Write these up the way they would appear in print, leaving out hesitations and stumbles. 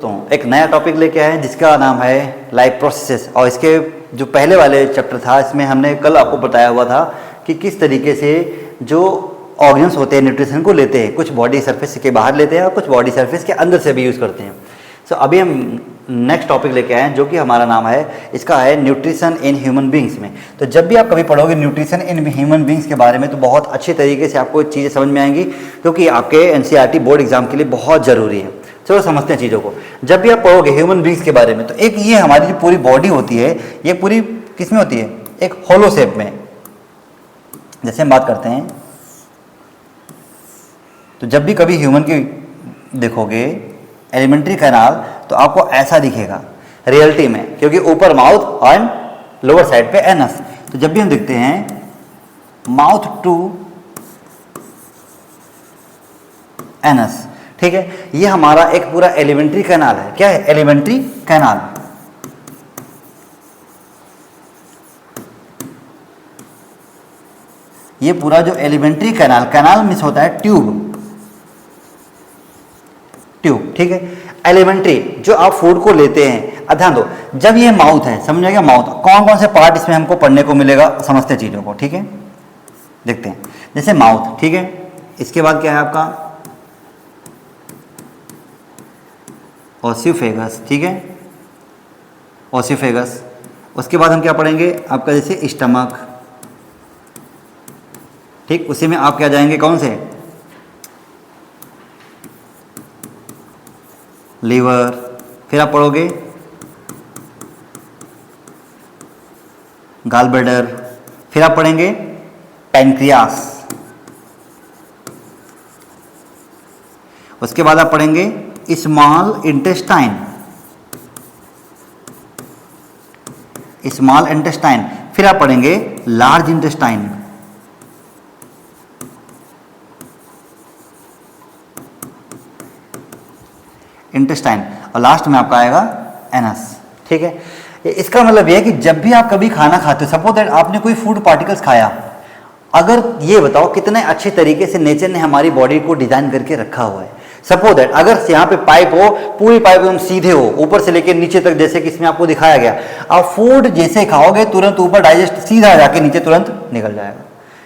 तो एक नया टॉपिक लेके आए हैं जिसका नाम है लाइफ प्रोसेसेस। और इसके जो पहले वाले चैप्टर था इसमें हमने कल आपको बताया हुआ था कि किस तरीके से जो ऑर्गन्स होते हैं न्यूट्रिशन को लेते हैं, कुछ बॉडी सरफेस के बाहर लेते हैं और कुछ बॉडी सरफेस के अंदर से भी यूज़ करते हैं। सो अभी हम नेक्स्ट टॉपिक लेके आए हैं जो कि हमारा नाम है, इसका है न्यूट्रिशन इन ह्यूमन बींग्स में। तो जब भी आप कभी पढ़ोगे न्यूट्रिशन इन ह्यूमन बींग्स के बारे में तो बहुत अच्छी तरीके से आपको चीज़ें समझ में आएंगी, क्योंकि आपके एनसीईआरटी बोर्ड एग्जाम के लिए बहुत ज़रूरी है। चलो समझते हैं चीज़ों को। जब भी आप पढ़ोगे ह्यूमन बींग्स के बारे में तो एक ये हमारी जो पूरी बॉडी होती है ये पूरी किस में होती है, एक होलो शेप में। जैसे हम बात करते हैं तो जब भी कभी ह्यूमन की देखोगे एलिमेंट्री कैनाल तो आपको ऐसा दिखेगा रियलिटी में, क्योंकि ऊपर माउथ एंड लोअर साइड पे एनस। तो जब भी हम देखते हैं माउथ टू एनस, ठीक है, ये हमारा एक पूरा एलिमेंट्री कैनाल है। क्या है? Alimentary canal. ये पूरा जो एलिमेंट्री कैनाल, कैनाल मिस होता है ट्यूब, ट्यूब, ठीक है। एलिमेंट्री जो आप फूड को लेते हैं, ध्यान दो, जब ये माउथ है, समझ आएगा माउथ, कौन कौन से पार्ट इसमें हमको पढ़ने को मिलेगा, समझते हैं चीजों को, ठीक है। देखते हैं, जैसे माउथ, ठीक है, इसके बाद क्या है आपका ओसिफेगस, ठीक है, ओसिफेगस। उसके बाद हम क्या पढ़ेंगे आपका, जैसे स्टमक, ठीक, उसी में आप क्या जाएंगे, कौन से, लीवर। फिर आप पढ़ोगे गॉल ब्लैडर। फिर आप पढ़ेंगे पैनक्रियास। उसके बाद आप पढ़ेंगे स्मॉल इंटेस्टाइन, स्मॉल इंटेस्टाइन। फिर आप पढ़ेंगे लार्ज इंटेस्टाइन। इंटेस्टाइन, और लास्ट में आपका आएगा एनस, ठीक है। इसका मतलब यह है कि जब भी आप कभी खाना खाते हो, सपोज दैट आपने कोई फूड पार्टिकल्स खाया, अगर ये बताओ कितने अच्छे तरीके से नेचर ने हमारी बॉडी को डिजाइन करके रखा हुआ है। सपोज दैट अगर यहाँ पे पाइप हो, पूरी पाइप एकदम सीधे हो ऊपर से लेकर नीचे तक, जैसे कि इसमें आपको दिखाया गया, आप फूड जैसे खाओगे तुरंत ऊपर डाइजेस्ट सीधा जाके नीचे तुरंत निकल जाएगा।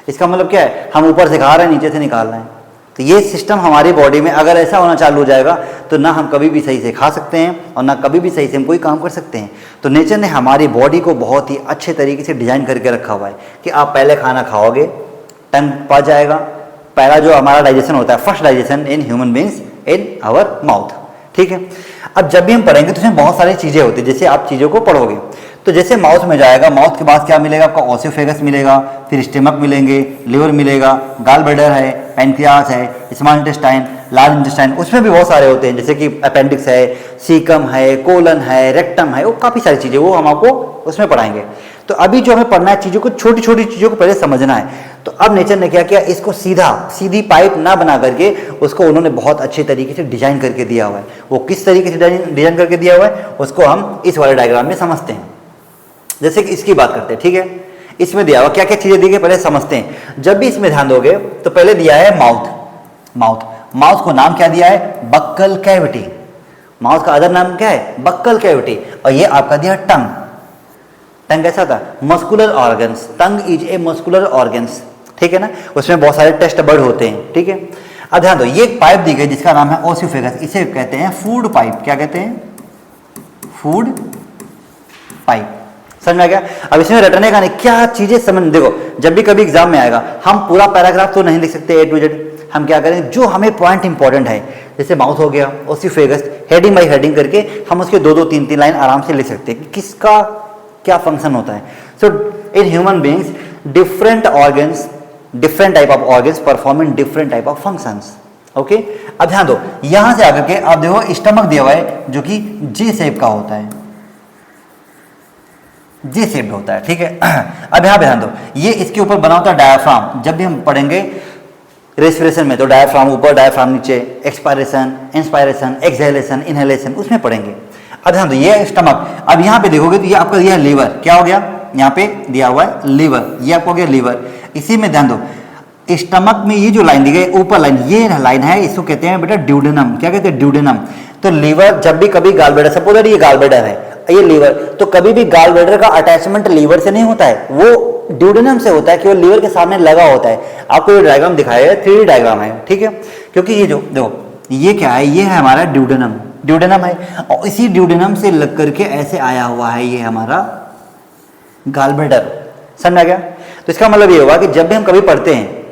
इसका मतलब क्या है, हम ऊपर से खा रहे हैं नीचे से निकाल रहे हैं। तो ये सिस्टम हमारी बॉडी में अगर ऐसा होना चालू हो जाएगा तो ना हम कभी भी सही से खा सकते हैं और ना कभी भी सही से हम कोई काम कर सकते हैं। तो नेचर ने हमारी बॉडी को बहुत ही अच्छे तरीके से डिजाइन करके रखा हुआ है कि आप पहले खाना खाओगे, टंग पच जाएगा, पहला जो हमारा डाइजेशन होता है, first digestion in human beings in our mouth, ठीक है। अब जब भी हम पढ़ेंगे तो उसमें बहुत सारी चीजें होती है, जैसे आप चीजों को पढ़ोगे तो जैसे माउथ में जाएगा, माउथ के बाद क्या मिलेगा आपका, ओसिफेगस मिलेगा, फिर स्टमक मिलेंगे, लिवर मिलेगा, गॉल ब्लैडर है, पैनक्रियास है, स्मॉल इंटेस्टाइन, लार्ज इंटेस्टाइन, उसमें भी बहुत सारे होते हैं, जैसे कि अपेंडिक्स है, सीकम है, कोलन है, रेक्टम है, वो काफ़ी सारी चीज़ें वो हम आपको उसमें पढ़ाएंगे। तो अभी जो हमें पढ़ना है चीज़ों को, छोटी छोटी चीज़ों को पहले समझना है। तो अब नेचर ने क्या किया, इसको सीधी पाइप ना बना करके उसको उन्होंने बहुत अच्छे तरीके से डिजाइन करके दिया हुआ है। वो किस तरीके से डिजाइन करके दिया हुआ है उसको हम इस वाले डायग्राम में समझते हैं। जैसे कि इसकी बात करते हैं, ठीक है, इसमें दिया हुआ क्या क्या चीजें दी गई पहले समझते हैं। जब भी इसमें ध्यान दोगे तो पहले दिया है माउथ को नाम क्या दिया है, बक्कल कैविटी। माउथ का अदर नाम क्या है, बक्कल कैविटी। और ये आपका दिया टंग कैसा था, muscular organs, tongue is a muscular organs, ठीक है ना। उसमें बहुत सारे टेस्ट बर्ड होते हैं, ठीक है। अब ध्यान दो, ये एक पाइप दी गई जिसका नाम है ओसिफेगस, इसे कहते हैं फूड पाइप। क्या कहते हैं, फूड पाइप। समझ में आ गया। अब इसमें रटने का नहीं, क्या चीजें समझ, देखो जब भी कभी एग्जाम में आएगा हम पूरा पैराग्राफ तो नहीं लिख सकते A to Z, हम क्या करें, जो हमें पॉइंट इंपॉर्टेंट है, जैसे माउथ हो गया, ओसिफेगस, हेडिंग बाई हेडिंग करके हम उसके दो तीन लाइन आराम से लिख सकते हैं कि किसका क्या फंक्शन होता है। So in human beings different organs, different type of organs performing different type of functions, okay. अब ध्यान दो, यहां से आकर के आप देखो स्टमक दिया हुआ है जो कि J शेप का होता है, J शेप होता है, ठीक है। अब यहां पे ध्यान दो, ये इसके ऊपर बना होता है डायाफ्राम। जब भी हम पढ़ेंगे रेस्पिरेशन में तो डायाफ्राम ऊपर, डायाफ्राम नीचे, एक्सपायरेशन, इंस्पायरेशन, एक्सहेलेशन, इनहेलेशन, उसमें पढ़ेंगे। अब ध्यान दो, ये स्टमक, अब यहाँ पे देखोगे तो ये आपका दिया लीवर, क्या हो गया, यहाँ पे दिया हुआ है लीवर, ये आपको हो गया लीवर। इसी में ध्यान दो, स्टमक में ये जो लाइन दी गई ऊपर लाइन, ये लाइन है, इसको कहते हैं बेटा ड्यूडेनम। क्या कहते हैं, ड्यूडेनम। तो लीवर जब भी कभी गाल ब्लैडर, सपोज दैट ये गाल ब्लैडर है, ये लीवर, तो कभी भी गाल ब्लैडर का अटैचमेंट लीवर से नहीं होता है, वो ड्यूडेनम से होता है कि वो लीवर के सामने लगा होता है। आपको ये डायग्राम दिखाया है, 3D डायग्राम है, ठीक है, क्योंकि ये जो देखो ये क्या है, ये है हमारा ड्यूडेनम, ड्यूडेनम है, और इसी ड्यूडेनम से लग करके ऐसे आया हुआ है ये हमारा गाल ब्लैडर। समझ आ गया? तो इसका मतलब ये होगा कि जब भी हम कभी पढ़ते हैं,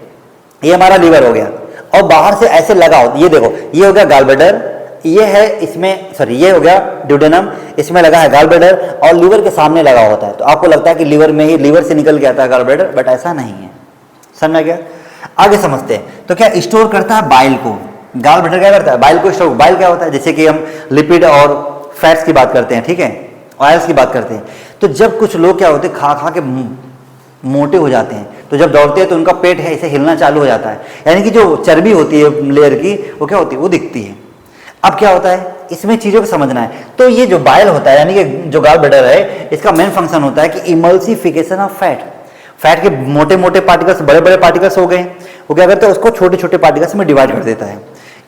ये हमारा लीवर हो गया और बाहर से ऐसे लगा हो, ये देखो ये हो गया गाल ब्लैडर, ये है इसमें, सॉरी ये हो गया ड्यूडेनम, इसमें लगा है गाल ब्लैडर और लीवर के सामने लगा होता है। तो आपको लगता है कि लीवर में ही, लीवर से निकल के आता है गाल ब्लैडर, बट ऐसा नहीं है। समझ गया? आगे समझते हैं। तो क्या स्टोर करता है बाइल को, गाल ब्लैडर क्या करता है, बाइल को स्टोर। बाइल क्या होता है, जैसे कि हम लिपिड और फैट्स की बात करते हैं, ठीक है, ऑयल्स की बात करते हैं, तो जब कुछ लोग क्या होते हैं खा खा के मोटे हो जाते हैं, तो जब दौड़ते हैं तो उनका पेट है इसे हिलना चालू हो जाता है, यानी कि जो चर्बी होती है लेयर की वो क्या होती है, वो दिखती है। अब क्या होता है, इसमें चीज़ों को समझना है। तो ये जो बाइल होता है, यानी कि जो गाल ब्लैडर है, इसका मेन फंक्शन होता है कि इमल्सिफिकेशन ऑफ फैट, फैट के मोटे मोटे पार्टिकल्स बड़े बड़े पार्टिकल्स हो गए, वो क्या करता है, उसको छोटे छोटे पार्टिकल्स में डिवाइड कर देता है।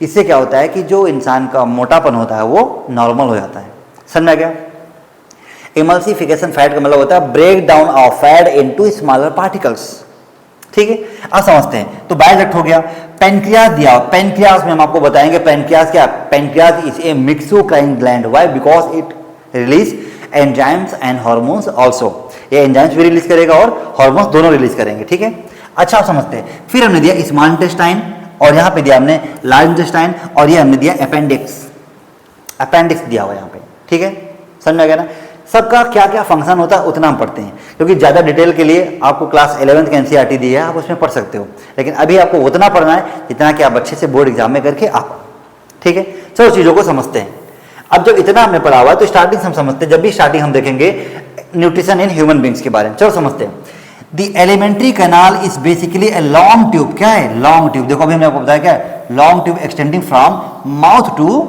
इससे क्या होता है कि जो इंसान का मोटापन होता है वो नॉर्मल हो जाता है। समझ में आ गया? इमल्सिफिकेशन फैट का मतलब होता है break down of fat into smaller particles. ठीक है, अब समझते हैं। तो बाइल डक्ट हो गया, पेनक्रियास दिया, पेनक्रियास में हम आपको बताएंगे पेनक्रियास क्या, pancreas is a mixocrine gland, why, because it release enzymes and hormones also, ये एंजाइम्स भी रिलीज करेगा और हार्मोन्स दोनों रिलीज करेंगे। ठीक है, अच्छा आप समझते हैं। फिर हमने दिया स्मॉल इंटेस्टाइन, और यहाँ पे दिया हमने लार्ज इंटेस्टाइन, और ये हमने दिया अपेंडिक्स, अपेंडिक्स दिया हुआ यहाँ पे। ठीक है, समझ में आ गया ना? सबका क्या क्या फंक्शन होता है उतना हम पढ़ते हैं, क्योंकि ज़्यादा डिटेल के लिए आपको क्लास 11th का एनसीईआरटी दी है, आप उसमें पढ़ सकते हो, लेकिन अभी आपको उतना पढ़ना है जितना कि आप अच्छे से बोर्ड एग्जाम में करके आप। ठीक है, चलो चीज़ों को समझते हैं। अब जब इतना हमने पढ़ा हुआ है तो स्टार्टिंग हम समझते हैं। जब भी स्टार्टिंग हम देखेंगे न्यूट्रिशन इन ह्यूमन बींग्स के बारे में, चलो समझते हैं। The alimentary canal is basically a long tube. क्या है लॉन्ग ट्यूब? देखो अभी हमने आपको बताया क्या है, long tube extending from mouth to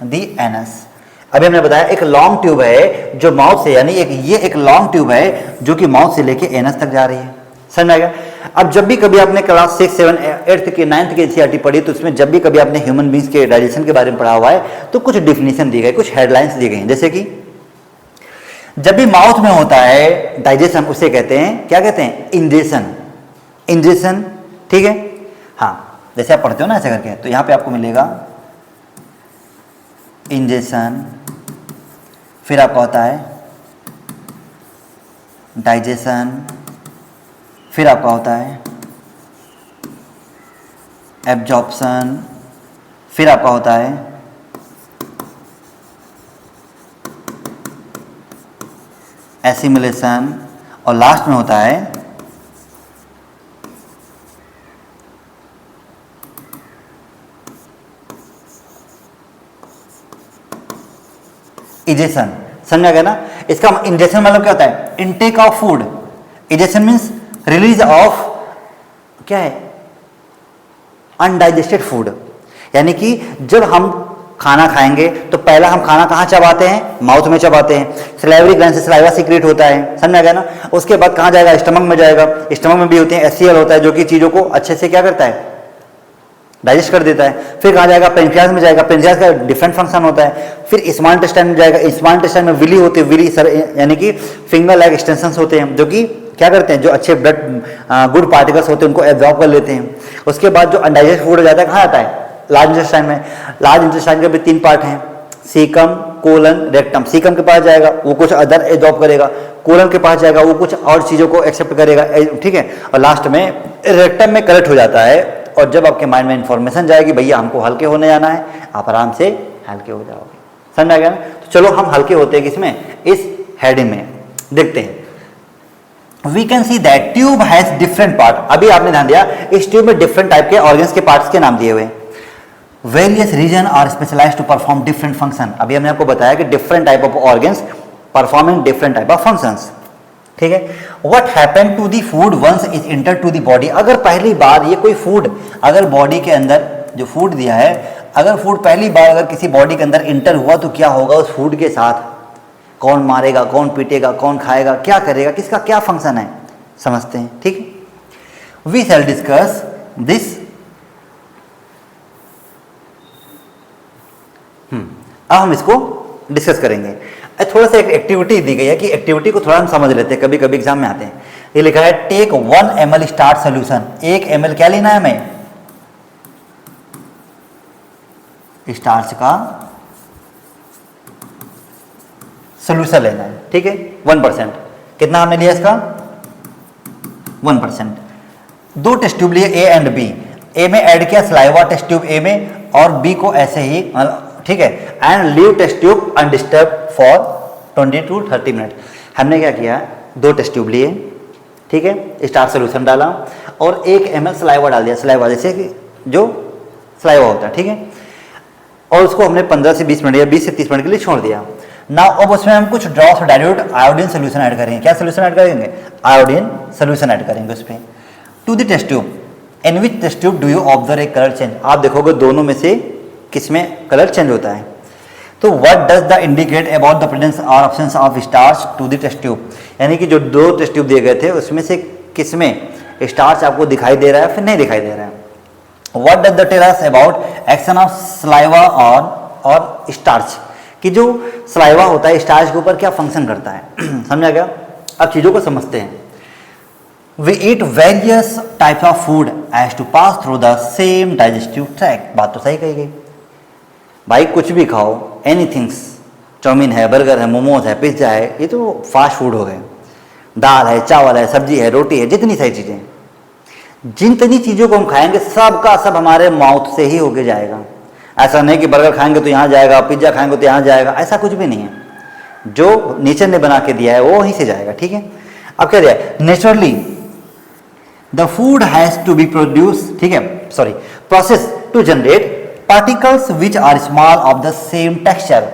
the anus. अभी हमने बताया एक लॉन्ग ट्यूब है जो माउथ से, यानी ये एक लॉन्ग ट्यूब है जो कि माउथ से लेके एनस तक जा रही है। समझ में आएगा? अब जब भी कभी आपने क्लास 6, 7, 8 की 9th की एनसीईआरटी पढ़ी, तो उसमें जब भी कभी आपने ह्यूमन बींग्स के डाइजेशन के बारे में पढ़ा हुआ है, तो कुछ डिफिनेशन दी गई, कुछ हेडलाइंस दी गई, जैसे कि जब भी माउथ में होता है डाइजेशन, उसे कहते हैं, क्या कहते हैं, इंजेशन, इंजेशन। ठीक है, हाँ, जैसे आप पढ़ते हो ना ऐसे करके, तो यहाँ पे आपको मिलेगा इंजेशन, फिर आपका होता है डाइजेशन, फिर आपका होता है एब्जॉर्प्शन, फिर आपका होता है एसिमिलेशन, और लास्ट में होता है इजेशन। समझा गया ना? इसका इंजेशन मतलब क्या होता है, intake of food. Egestion means release of क्या है, अनडाइजेस्टेड फूड, यानी कि जब हम खाना खाएंगे तो पहला हम खाना कहाँ चबाते हैं, माउथ में चबाते हैं, सलाइवरी ग्लैंड से सलाइवा सीक्रेट होता है। समझा गया ना? उसके बाद कहाँ जाएगा, स्टमक में जाएगा, स्टमक में भी होते हैं एचसीएल होता है जो कि चीज़ों को अच्छे से क्या करता है, डाइजेस्ट कर देता है। फिर कहाँ जाएगा, पेनक्रियास में जाएगा, पेनक्रियास का डिफरेंट फंक्शन होता है। फिर स्मॉल इंटेस्टाइन में जाएगा, स्मॉल इंटेस्टाइन में विली होते हैं, विली सर यानी कि फिंगर लाइक एक्सटेंशंस होते हैं जो कि क्या करते हैं, जो अच्छे ब्लड गुड पार्टिकल्स होते हैं उनको एब्जॉर्ब कर लेते हैं। उसके बाद जो अनडाइजेस्ट फूड हो जाता है कहाँ आता है, लार्ज इंटेस्टाइन में। लार्ज इंटेस्टाइन के भी 3 पार्ट हैं, सीकम, कोलन, रेक्टम। सीकम के पास जाएगा वो कुछ अदर एब्जॉर्ब करेगा, कोलन के पास जाएगा वो कुछ और चीज़ों को एक्सेप्ट करेगा। ठीक है, और लास्ट में रेक्टम में कलेक्ट हो जाता है। और जब आपके माइंड में इंफॉर्मेशन जाएगी भैया हमको हल्के होने जाना है, आप आराम से हल्के हो जाओगे। समझ में आ गया ना? तो चलो हम हल्के होते हैं किसमें, इस हेडिंग में देखते हैं। We can see that tube has different part. अभी आपने ध्यान दिया इस ट्यूब में डिफरेंट टाइप के ऑर्गन्स के पार्ट्स के नाम दिए हुए। Various region are specialised to perform different function. अभी हमने आपको बताया कि different type of organs performing different type of functions. ठीक है, what happen to the food once is enter to the body. अगर पहली बार ये कोई फूड अगर बॉडी के अंदर जो फूड दिया है, अगर फूड पहली बार अगर किसी बॉडी के अंदर इंटर हुआ तो क्या होगा उस फूड के साथ, कौन मारेगा, कौन पीटेगा, कौन खाएगा, क्या करेगा, किसका क्या फंक्शन है, समझते हैं। ठीक है, वी शैल डिस्कस दिस अब हम इसको डिस्कस करेंगे। थोड़ा सा एक एक्टिविटी दी गई है कि एक्टिविटी को थोड़ा हम समझ लेते हैं, कभी कभी एग्जाम में आते हैं। ये लिखा है take 1 ml starch solution. 1 ml क्या लेना है हमें? स्टार्च का सोल्यूशन लेना है, ठीक है। 1%। कितना हमने लिया इसका? 1%। 2 टेस्ट ट्यूब लिए, ए एंड बी। ए में ऐड किया सलाइवा टेस्ट ट्यूब ए में, और बी को ऐसे ही, ठीक है। And leave test tube undisturb for 20 to 30 minute. हमने क्या किया, 2 टेस्ट ट्यूब लिए, ठीक है, स्टार्च सोल्यूशन डाला और 1 ml सलाइवा डाल दिया, सलाइवा जैसे कि जो सलाइवा होता है, ठीक है। और उसको हमने 15 से 20 मिनट या 20 से 30 मिनट के लिए छोड़ दिया ना। अब उसमें हम कुछ drops dilute iodine solution add करेंगे। क्या सोल्यूशन ऐड करेंगे? आयोडीन सोल्यूशन ऐड करेंगे उस पर। To the test tube, in which test tube do you observe a colour change? आप देखोगे दोनों में से किस में कलर चेंज होता है। तो what does the indicate about the presence और absence of starch to the test tube? यानी कि जो 2 टेस्ट ट्यूब दिए गए थे उसमें से किस में स्टार्च आपको दिखाई दे रहा है फिर नहीं दिखाई दे रहा है। What does the tell us about action of saliva और स्टार्च? कि जो सलाइवा होता है स्टार्च के ऊपर क्या फंक्शन करता है। समझा गया? अब चीज़ों को समझते हैं। We eat various types of food as to pass through the same digestive tract। बात तो सही कही गई भाई, कुछ भी खाओ, एनीथिंग्स, चाउमीन है, बर्गर है, मोमोज है, पिज्ज़ा है, ये तो फास्ट फूड हो गए। दाल है, चावल है, सब्जी है, रोटी है, जितनी सारी चीज़ें, जितनी चीज़ों को हम खाएंगे सब का सब हमारे माउथ से ही होके जाएगा। ऐसा नहीं कि बर्गर खाएंगे तो यहाँ जाएगा, पिज्ज़ा खाएंगे तो यहाँ जाएगा, ऐसा कुछ भी नहीं है। जो नेचर ने बना के दिया है वो वहीं से जाएगा, ठीक है। अब क्या दिया है? Naturally the food has to be produce, ठीक है, sorry, process to generate particles which are small of the same texture.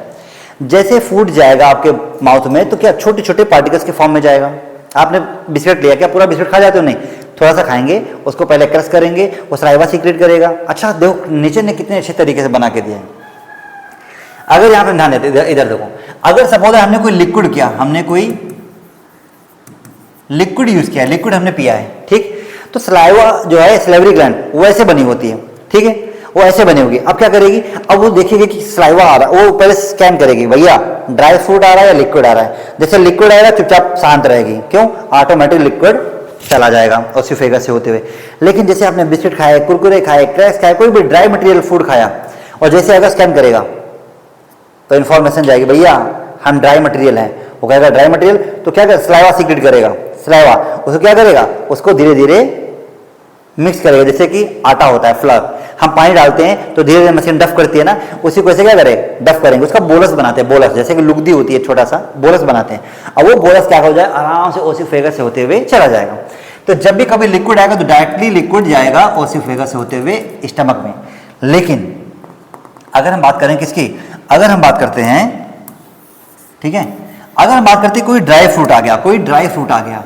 जैसे फूड जाएगा आपके माउथ में तो क्या छोटे छोटे पार्टिकल्स के फॉर्म में जाएगा। आपने बिस्किट लिया, क्या पूरा बिस्किट खा जाते हो? नहीं, थोड़ा सा खाएंगे, उसको पहले क्रश करेंगे, वो सलाइवा सीक्रेट करेगा। अच्छा देखो नेचर ने कितने अच्छे तरीके से बना के दिया है। अगर यहाँ पे ध्यान देते, इधर देखो, अगर सपोज हमने कोई लिक्विड किया, हमने कोई लिक्विड यूज किया, लिक्विड हमने पिया है, ठीक, तो सलाइवा जो है सलेवरी ग्लैंड वो ऐसे बनी होती है, ठीक है, वो ऐसे बनी होगी। अब क्या करेगी? अब वो देखेगी कि सलाइवा आ रहा है, वो पहले स्कैन करेगी, भैया ड्राई फ्रूट आ रहा है या लिक्विड आ रहा है। जैसे लिक्विड आएगा चुपचाप शांत रहेगी, क्यों? ऑटोमेटिक लिक्विड चला जाएगा ओसिफेगस से होते हुए। लेकिन जैसे आपने बिस्किट खाए, कुरकुरे खाए, क्रैक्स खाए, कोई भी ड्राई मटेरियल फूड खाया, और जैसे अगर स्कैन करेगा तो इन्फॉर्मेशन जाएगी, भैया हम ड्राई मटेरियल हैं। वो कहेगा ड्राई मटेरियल, तो क्या करेगा? सलाइवा सीक्रेट करेगा। सलाइवा उसको क्या करेगा? उसको धीरे धीरे मिक्स करेगा, जैसे कि आटा होता है, फ्लर, हम पानी डालते हैं तो धीरे धीरे मशीन डफ करती है ना, उसी को ऐसे क्या करें? डफ करेंगे, उसका बोलस बनाते हैं, बोलस जैसे कि लुगदी होती है, छोटा सा बोलस बनाते हैं। अब वो बोलस क्या हो जाए? आराम से ओसिफेगस से होते हुए चला जाएगा। तो जब भी कभी लिक्विड आएगा तो डायरेक्टली लिक्विड जाएगा ओसिफेगस से होते हुए स्टमक में। लेकिन अगर हम बात करें किसकी? अगर हम बात करते हैं, ठीक है, अगर हम बात करते हैं कोई ड्राई फ्रूट आ गया, कोई ड्राई फ्रूट आ गया,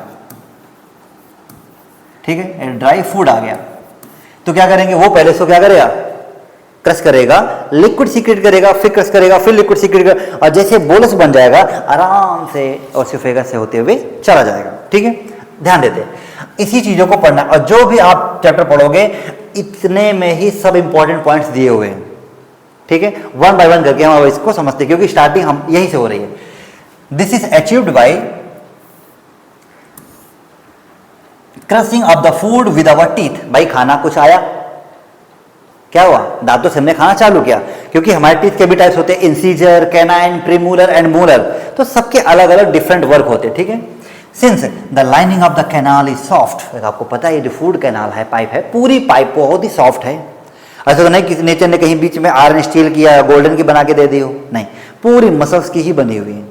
ठीक है, ड्राई फूड आ गया, तो क्या करेंगे? वो पहले इसको क्या करेगा? क्रश करेगा, लिक्विड सीक्रेट करेगा, फिर क्रश करेगा, फिर लिक्विड सीक्रेट करेगा, और जैसे बोलस बन जाएगा आराम से ओसिफेगस से होते हुए चला जाएगा, ठीक है। ध्यान देते हैं, इसी चीजों को पढ़ना, और जो भी आप चैप्टर पढ़ोगे इतने में ही सब इंपॉर्टेंट पॉइंट्स दिए हुए हैं, ठीक है। 1 by 1 करके हम इसको समझते हैं, क्योंकि स्टार्टिंग हम यहीं से हो रही है। This is achieved by crushing of the food with our teeth. भाई खाना कुछ आया, क्या हुआ? दांतों से हमने खाना चालू किया, क्योंकि हमारे टीथ के भी टाइप्स होते हैं, incisor, canine, premolar and molar, तो सबके अलग अलग डिफरेंट वर्क होते हैं, ठीक है। Since the lining of the canal is soft, आपको पता है ये जो फूड कैनाल है, पाइप है, पूरी पाइप बहुत ही सॉफ्ट है। ऐसा तो नहीं कि नेचर ने कहीं बीच में आयरन स्टील की या गोल्डन की बना के दे दी हो, नहीं, पूरी मसल्स की ही बनी हुई है।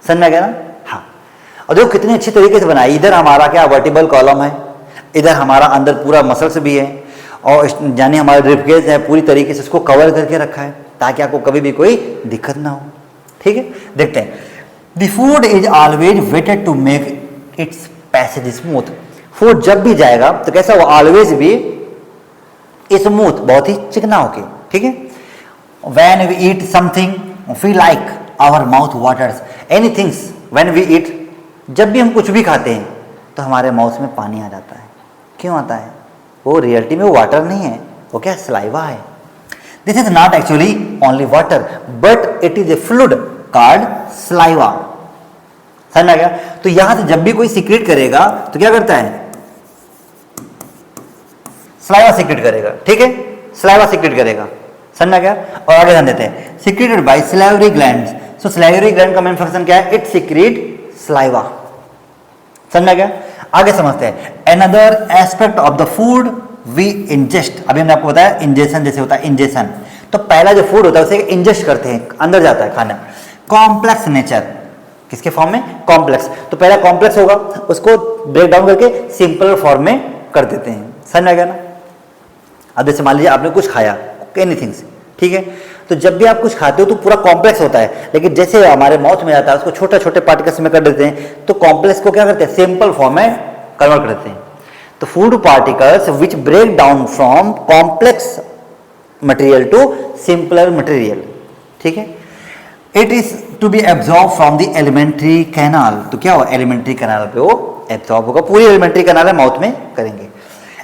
समझ में गया ना? हाँ। और देखो कितने अच्छे तरीके से बनाई। इधर हमारा क्या वर्टिबल कॉलम है, इधर हमारा अंदर पूरा मसल्स भी है, और यानी हमारा रिबकेज है, पूरी तरीके से उसको कवर करके रखा है ताकि आपको कभी भी कोई दिक्कत ना हो, ठीक है। देखते हैं, the food is always wetted to make its passage smooth. Food जब भी जाएगा तो कैसा वो ऑलवेज भी स्मूथ, बहुत ही चिकना होके, ठीक है। When we eat something we like our mouth waters, anythings when we eat, जब भी हम कुछ भी खाते हैं तो हमारे माउथ में पानी आ जाता है। क्यों आता है? वो रियलिटी में वो वाटर नहीं है, वो क्या? सलाइवा है। This is not actually only water but it is a fluid called saliva. समझ में आ गया? तो यहां से जब भी कोई सीक्रेट करेगा तो क्या करता है? सलाइवा सीक्रेट करेगा। ठीक है, सलाइवा सीक्रेट करेगा। समझ में आ गया? और आगे ध्यान देते हैं, secreted by salivary glands. So salivary gland का मेन फंक्शन क्या है? It secrete saliva. समझ में आ गया? आगे समझते हैं, another aspect of the food we ingest. अभी हमने आपको बताया इंजेशन जैसे होता है, इंजेशन। तो पहला जो फूड होता है उसे इंजेस्ट करते हैं, अंदर जाता है खाना। कॉम्प्लेक्स नेचर, किसके फॉर्म में? कॉम्प्लेक्स। तो पहला कॉम्प्लेक्स होगा, उसको ब्रेक डाउन करके सिंपल फॉर्म में कर देते हैं। समझ में आ गया ना? अब जैसे मान लीजिए आपने कुछ खाया, एनीथिंग, ठीक है, तो जब भी आप कुछ खाते हो तो पूरा कॉम्प्लेक्स होता है, लेकिन जैसे हमारे माउथ में जाता है उसको छोटे छोटे पार्टिकल्स में कर देते हैं, तो कॉम्प्लेक्स को क्या करते हैं? सिंपल फॉर्म में कन्वर्ट कर देते हैं। तो food particles which break down from complex material to simpler material. ठीक है, it is to be absorb from the elementary canal. तो क्या होगा? एलिमेंट्री कैनाल पे वो एब्जॉर्ब होगा, पूरी एलिमेंट्री कैनाल है माउथ में करेंगे।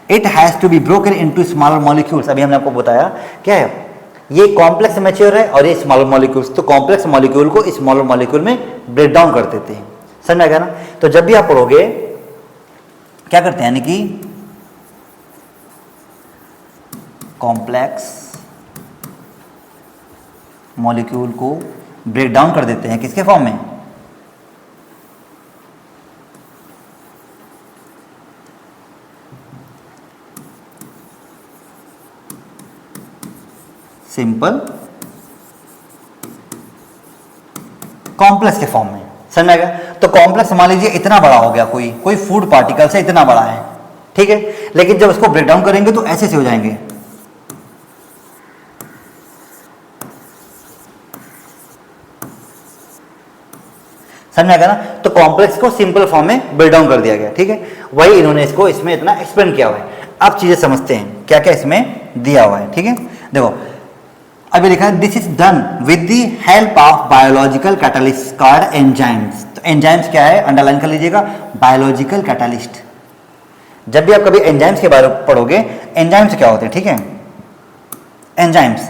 It has to be broken into smaller molecules. अभी हमने आपको बताया क्या है, ये कॉम्प्लेक्स मैच्योर है और ये स्मॉलर मॉलिक्यूल्स। तो कॉम्प्लेक्स मॉलिक्यूल को स्मॉलर मॉलिक्यूल में ब्रेक डाउन कर देते हैं। समझ में आ गया ना? तो जब भी आप पढ़ोगे क्या करते हैं, यानी कि कॉम्प्लेक्स मॉलिक्यूल को ब्रेक डाउन कर देते हैं, किसके फॉर्म में? सिंपल कॉम्प्लेक्स के फॉर्म में। समझ में आ गया? तो कॉम्प्लेक्स मान लीजिए इतना बड़ा हो गया, कोई फूड पार्टिकल से इतना बड़ा है, ठीक है, लेकिन जब उसको ब्रेक डाउन करेंगे तो ऐसे हो जाएंगे। समझ में आ गया ना? तो कॉम्प्लेक्स को सिंपल फॉर्म में ब्रेक डाउन कर दिया गया। ठीक है, वही इन्होंने इसको इसमें इतना एक्सप्लेन किया हुआ है। अब चीजें समझते हैं क्या क्या इसमें दिया हुआ है। ठीक है, देखो अभी लिखा है this is done with the help of biological catalyst called enzymes. तो एंजाइम्स क्या है? अंडरलाइन कर लीजिएगा, बायोलॉजिकल कैटलिस्ट। जब भी आप कभी एंजाइम्स के बारे में पढ़ोगे, एंजाइम्स क्या होते हैं? ठीक है, एंजाइम्स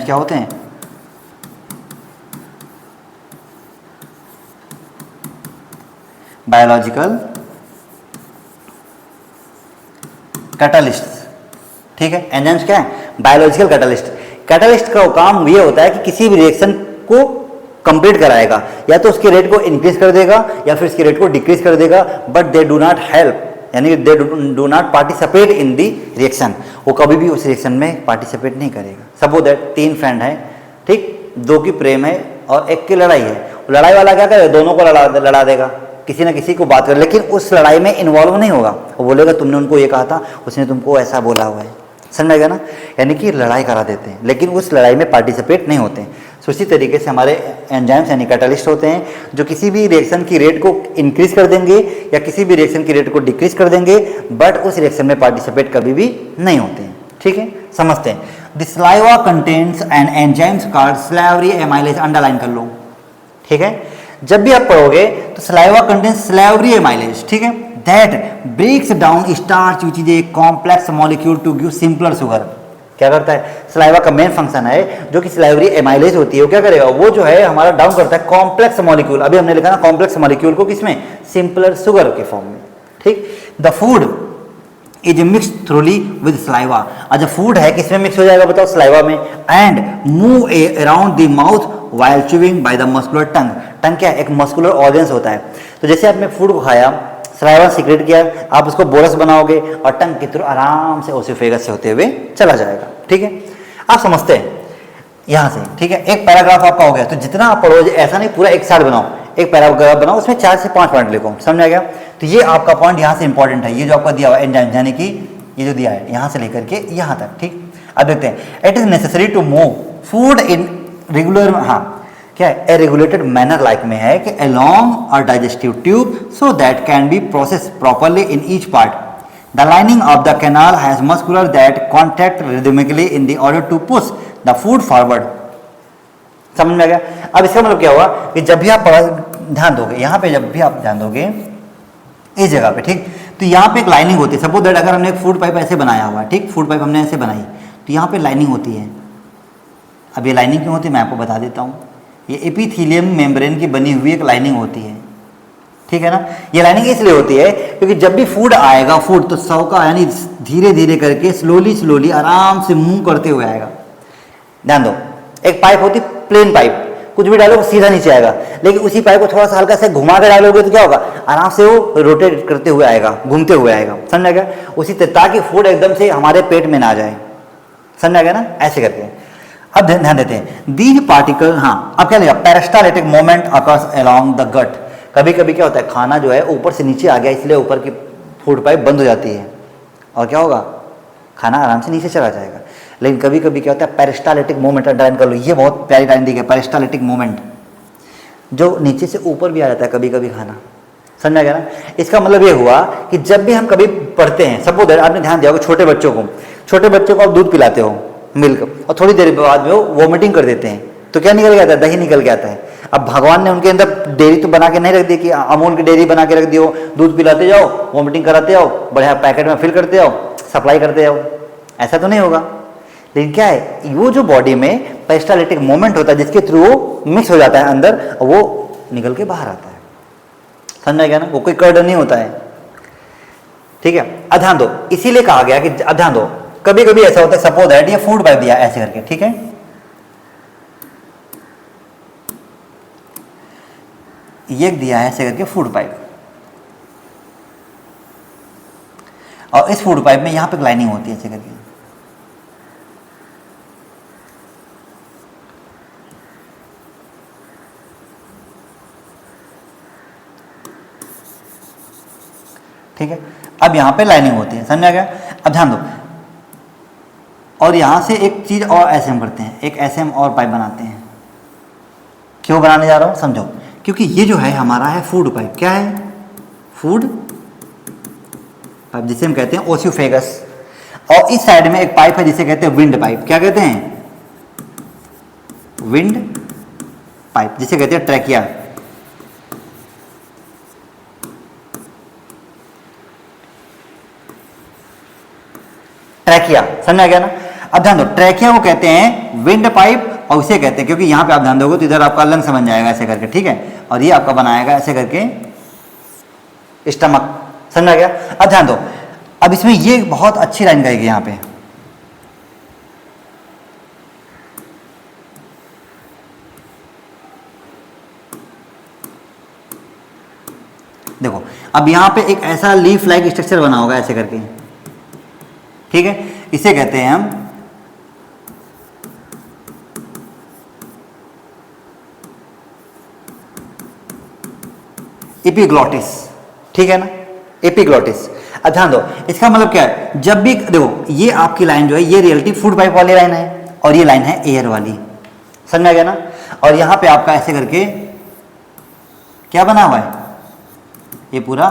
क्या होते हैं? Biological catalyst. ठीक है, एंजाइम्स क्या है? Biological catalyst. कैटलिस्ट का काम ये होता है कि किसी भी रिएक्शन को कंप्लीट कराएगा, या तो उसके रेट को इंक्रीज कर देगा या फिर उसके रेट को डिक्रीज कर देगा, but they do not help, यानी they do not participate in the reaction. वो कभी भी उस रिएक्शन में पार्टिसिपेट नहीं करेगा। सपोज दैट 3 फ्रेंड है, ठीक, 2 की प्रेम है और 1 की लड़ाई है। लड़ाई वाला क्या करेगा? दोनों को लड़ा देगा, किसी ना किसी को बात कर, लेकिन उस लड़ाई में इन्वॉल्व नहीं होगा। वो बोलेगा तुमने उनको ये कहा था, उसने तुमको ऐसा बोला हुआ है। समझ में आएगा ना? यानी कि लड़ाई करा देते हैं, लेकिन उस लड़ाई में पार्टिसिपेट नहीं होते हैं। सो इसी तरीके से हमारे एंजाइम्स यानी कैटलिस्ट होते हैं, जो किसी भी रिएक्शन की रेट को इंक्रीज कर देंगे या किसी भी रिएक्शन की रेट को डिक्रीज कर देंगे, बट उस रिएक्शन में पार्टिसिपेट कभी भी नहीं होते हैं। ठीक है, समझते हैं। The saliva contains an enzymes called salivary amylase. Underline कर लो। ठीक है, जब भी आप पढ़ोगे तो सलाइवा कंटेन्स सलाइवरी एमाइलेज, ठीक है, that breaks down starch which is a complex molecule to give simpler sugar. क्या करता है? सलाइवा का मेन फंक्शन है जो कि सलाइवरी एमाइलेज होती है, वो क्या करेगा? वो जो है हमारा डाउन करता है कॉम्प्लेक्स मॉलिक्यूल। अभी हमने लिखा ना कॉम्प्लेक्स मॉलिक्यूल को किसमें? सिंपलर शुगर के फॉर्म में। ठीक, the food is mixed thoroughly with saliva. अच्छा, फूड है किसमें मिक्स हो जाएगा बताओ? सलाइवा में। And move around the mouth while chewing by the muscular tongue. Tongue क्या है? एक मस्कुलर ऑर्गन्स होता है। तो जैसे आपने फूड को खाया, सलाइवा सीक्रेट किया, आप उसको बोरस बनाओगे और टंग के थ्रू आराम से ओसिफेगस से होते हुए चला जाएगा। ठीक है, आप समझते हैं यहाँ से। ठीक है, एक पैराग्राफ आपका हो गया। तो जितना आप पढ़ो, ऐसा नहीं पूरा एक साथ बनाओ, एक पैराग्राफ बनाओ, उसमें 4 से 5 पॉइंट लिखो। समझ आ गया? तो ये आपका पॉइंट यहाँ से इंपॉर्टेंट है, ये जो आपका दिया हुआ एंजाइम, यानी कि ये जो दिया है यहाँ से लेकर के यहाँ तक। ठीक, अब देखते हैं। It is necessary to move food in regular, हाँ क्या है, ए रेगुलेटेड मैनर लाइक में है कि along a digestive tube so that can be process properly in each part. The lining of the canal has muscular that contract rhythmically in the order to push the food forward. समझ में आ गया? अब इसका मतलब क्या हुआ कि जब भी आप ध्यान दोगे यहाँ पे, जब भी आप ध्यान दोगे इस जगह पे, ठीक, तो यहाँ पे एक लाइनिंग होती है। सपोज दैट अगर हमने एक फूड पाइप ऐसे बनाया हुआ है, ठीक, फूड पाइप हमने ऐसे बनाई, तो यहाँ पे लाइनिंग होती है। अब ये लाइनिंग क्यों होती है मैं आपको बता देता हूँ। ये एपिथेलियम मेम्ब्रेन की बनी हुई एक लाइनिंग होती है, ठीक है ना। ये लाइनिंग इसलिए होती है क्योंकि जब भी फूड आएगा, फूड तो सौका यानी धीरे धीरे करके स्लोली आराम से मूव करते हुए आएगा। ध्यान दो, एक पाइप होती प्लेन पाइप, कुछ भी डालोगे सीधा नीचे आएगा, लेकिन उसी पाइप को थोड़ा सा हल्का से घुमा के डालोगे तो क्या होगा, आराम से वो रोटेट करते हुए आएगा, घूमते हुए आएगा। समझ गया? उसी तरह ताकि फूड एकदम से हमारे पेट में ना जाए। समझ गया ना? ऐसे करके। अब ध्यान देते हैं दीज पार्टिकल। हाँ, अब क्या लेगा, peristaltic moment occurs along the gut. कभी कभी क्या होता है, खाना जो है ऊपर से नीचे आ गया, इसलिए ऊपर की फूड पाइप बंद हो जाती है और क्या होगा, खाना आराम से नीचे चला जाएगा। लेकिन कभी कभी क्या होता है, पेरिस्टाल्टिक मोमेंट अंडरलाइन कर लो, ये बहुत प्यारी लाइन दी है, पेरिस्टाल्टिक मोमेंट, जो नीचे से ऊपर भी आ जाता है कभी कभी खाना। समझा गया ना? इसका मतलब ये हुआ कि जब भी हम कभी पढ़ते हैं, सपोज आपने ध्यान दिया होगा छोटे बच्चों को आप दूध पिलाते हो, मिल्क, और थोड़ी देर बाद में वो वॉमिटिंग कर देते हैं, तो क्या निकल के आता है, दही निकल के आता है। अब भगवान ने उनके अंदर डेयरी तो बना के नहीं रख दी कि अमूल की डेयरी बना के रख दी हो, दूध पिलाते जाओ, वॉमिटिंग कराते जाओ, बढ़िया पैकेट में फिल करते जाओ, सप्लाई करते जाओ, ऐसा तो नहीं होगा। लेकिन क्या है, वो जो बॉडी में पेरिस्टाल्टिक मोमेंट होता है जिसके थ्रू वो मिक्स हो जाता है अंदर, वो निकल के बाहर आता है। समझा गया ना? वो कोई कर्ड नहीं होता है, ठीक है। अब ध्यान दो, इसीलिए कहा गया कि अब ध्यान दो, कभी कभी ऐसा होता है, सपोज दैट ये फूड पाइप दिया ऐसे करके, ठीक है, ये दिया है ऐसे करके फूड पाइप, और इस फूड पाइप में यहां पे लाइनिंग होती है ऐसे करके, ठीक है। अब यहां पे लाइनिंग होती है, समझा गया? अब ध्यान दो, और यहां से एक चीज और ऐसे हम करते हैं, एक ऐसे हम और पाइप बनाते हैं। क्यों बनाने जा रहा हूं, समझो। क्योंकि ये जो है हमारा है फूड पाइप, क्या है, फूड पाइप, जिसे हम कहते हैं ओसियोफेगस। और इस साइड में एक पाइप है जिसे कहते हैं विंड पाइप। क्या कहते हैं, विंड पाइप, जिसे कहते हैं ट्रैकिया। ट्रैकिया, समझा गया ना? अब ध्यान दो, ट्रैकिया को कहते हैं विंड पाइप, और उसे कहते हैं, क्योंकि यहां पे आप ध्यान दोगे तो इधर आपका लंग समझ जाएगा ऐसे करके, ठीक है, और ये आपका बनाएगा ऐसे करके स्टमक। समझा गया? अब ध्यान दो, अब इसमें ये बहुत अच्छी लाइन कहेगी यहां पे, देखो। अब यहां पे एक ऐसा लीफ लाइक स्ट्रक्चर बना होगा ऐसे करके, ठीक है, इसे कहते हैं हम एपिग्लॉटिस, ठीक है ना, एपिग्लॉटिस। अब ध्यान दो, इसका मतलब क्या है, जब भी देखो ये आपकी लाइन जो है ये रियलिटी फूड पाइप वाली लाइन है, और ये लाइन है एयर वाली। समझा गया ना? और यहां पे आपका ऐसे करके क्या बना हुआ है, ये पूरा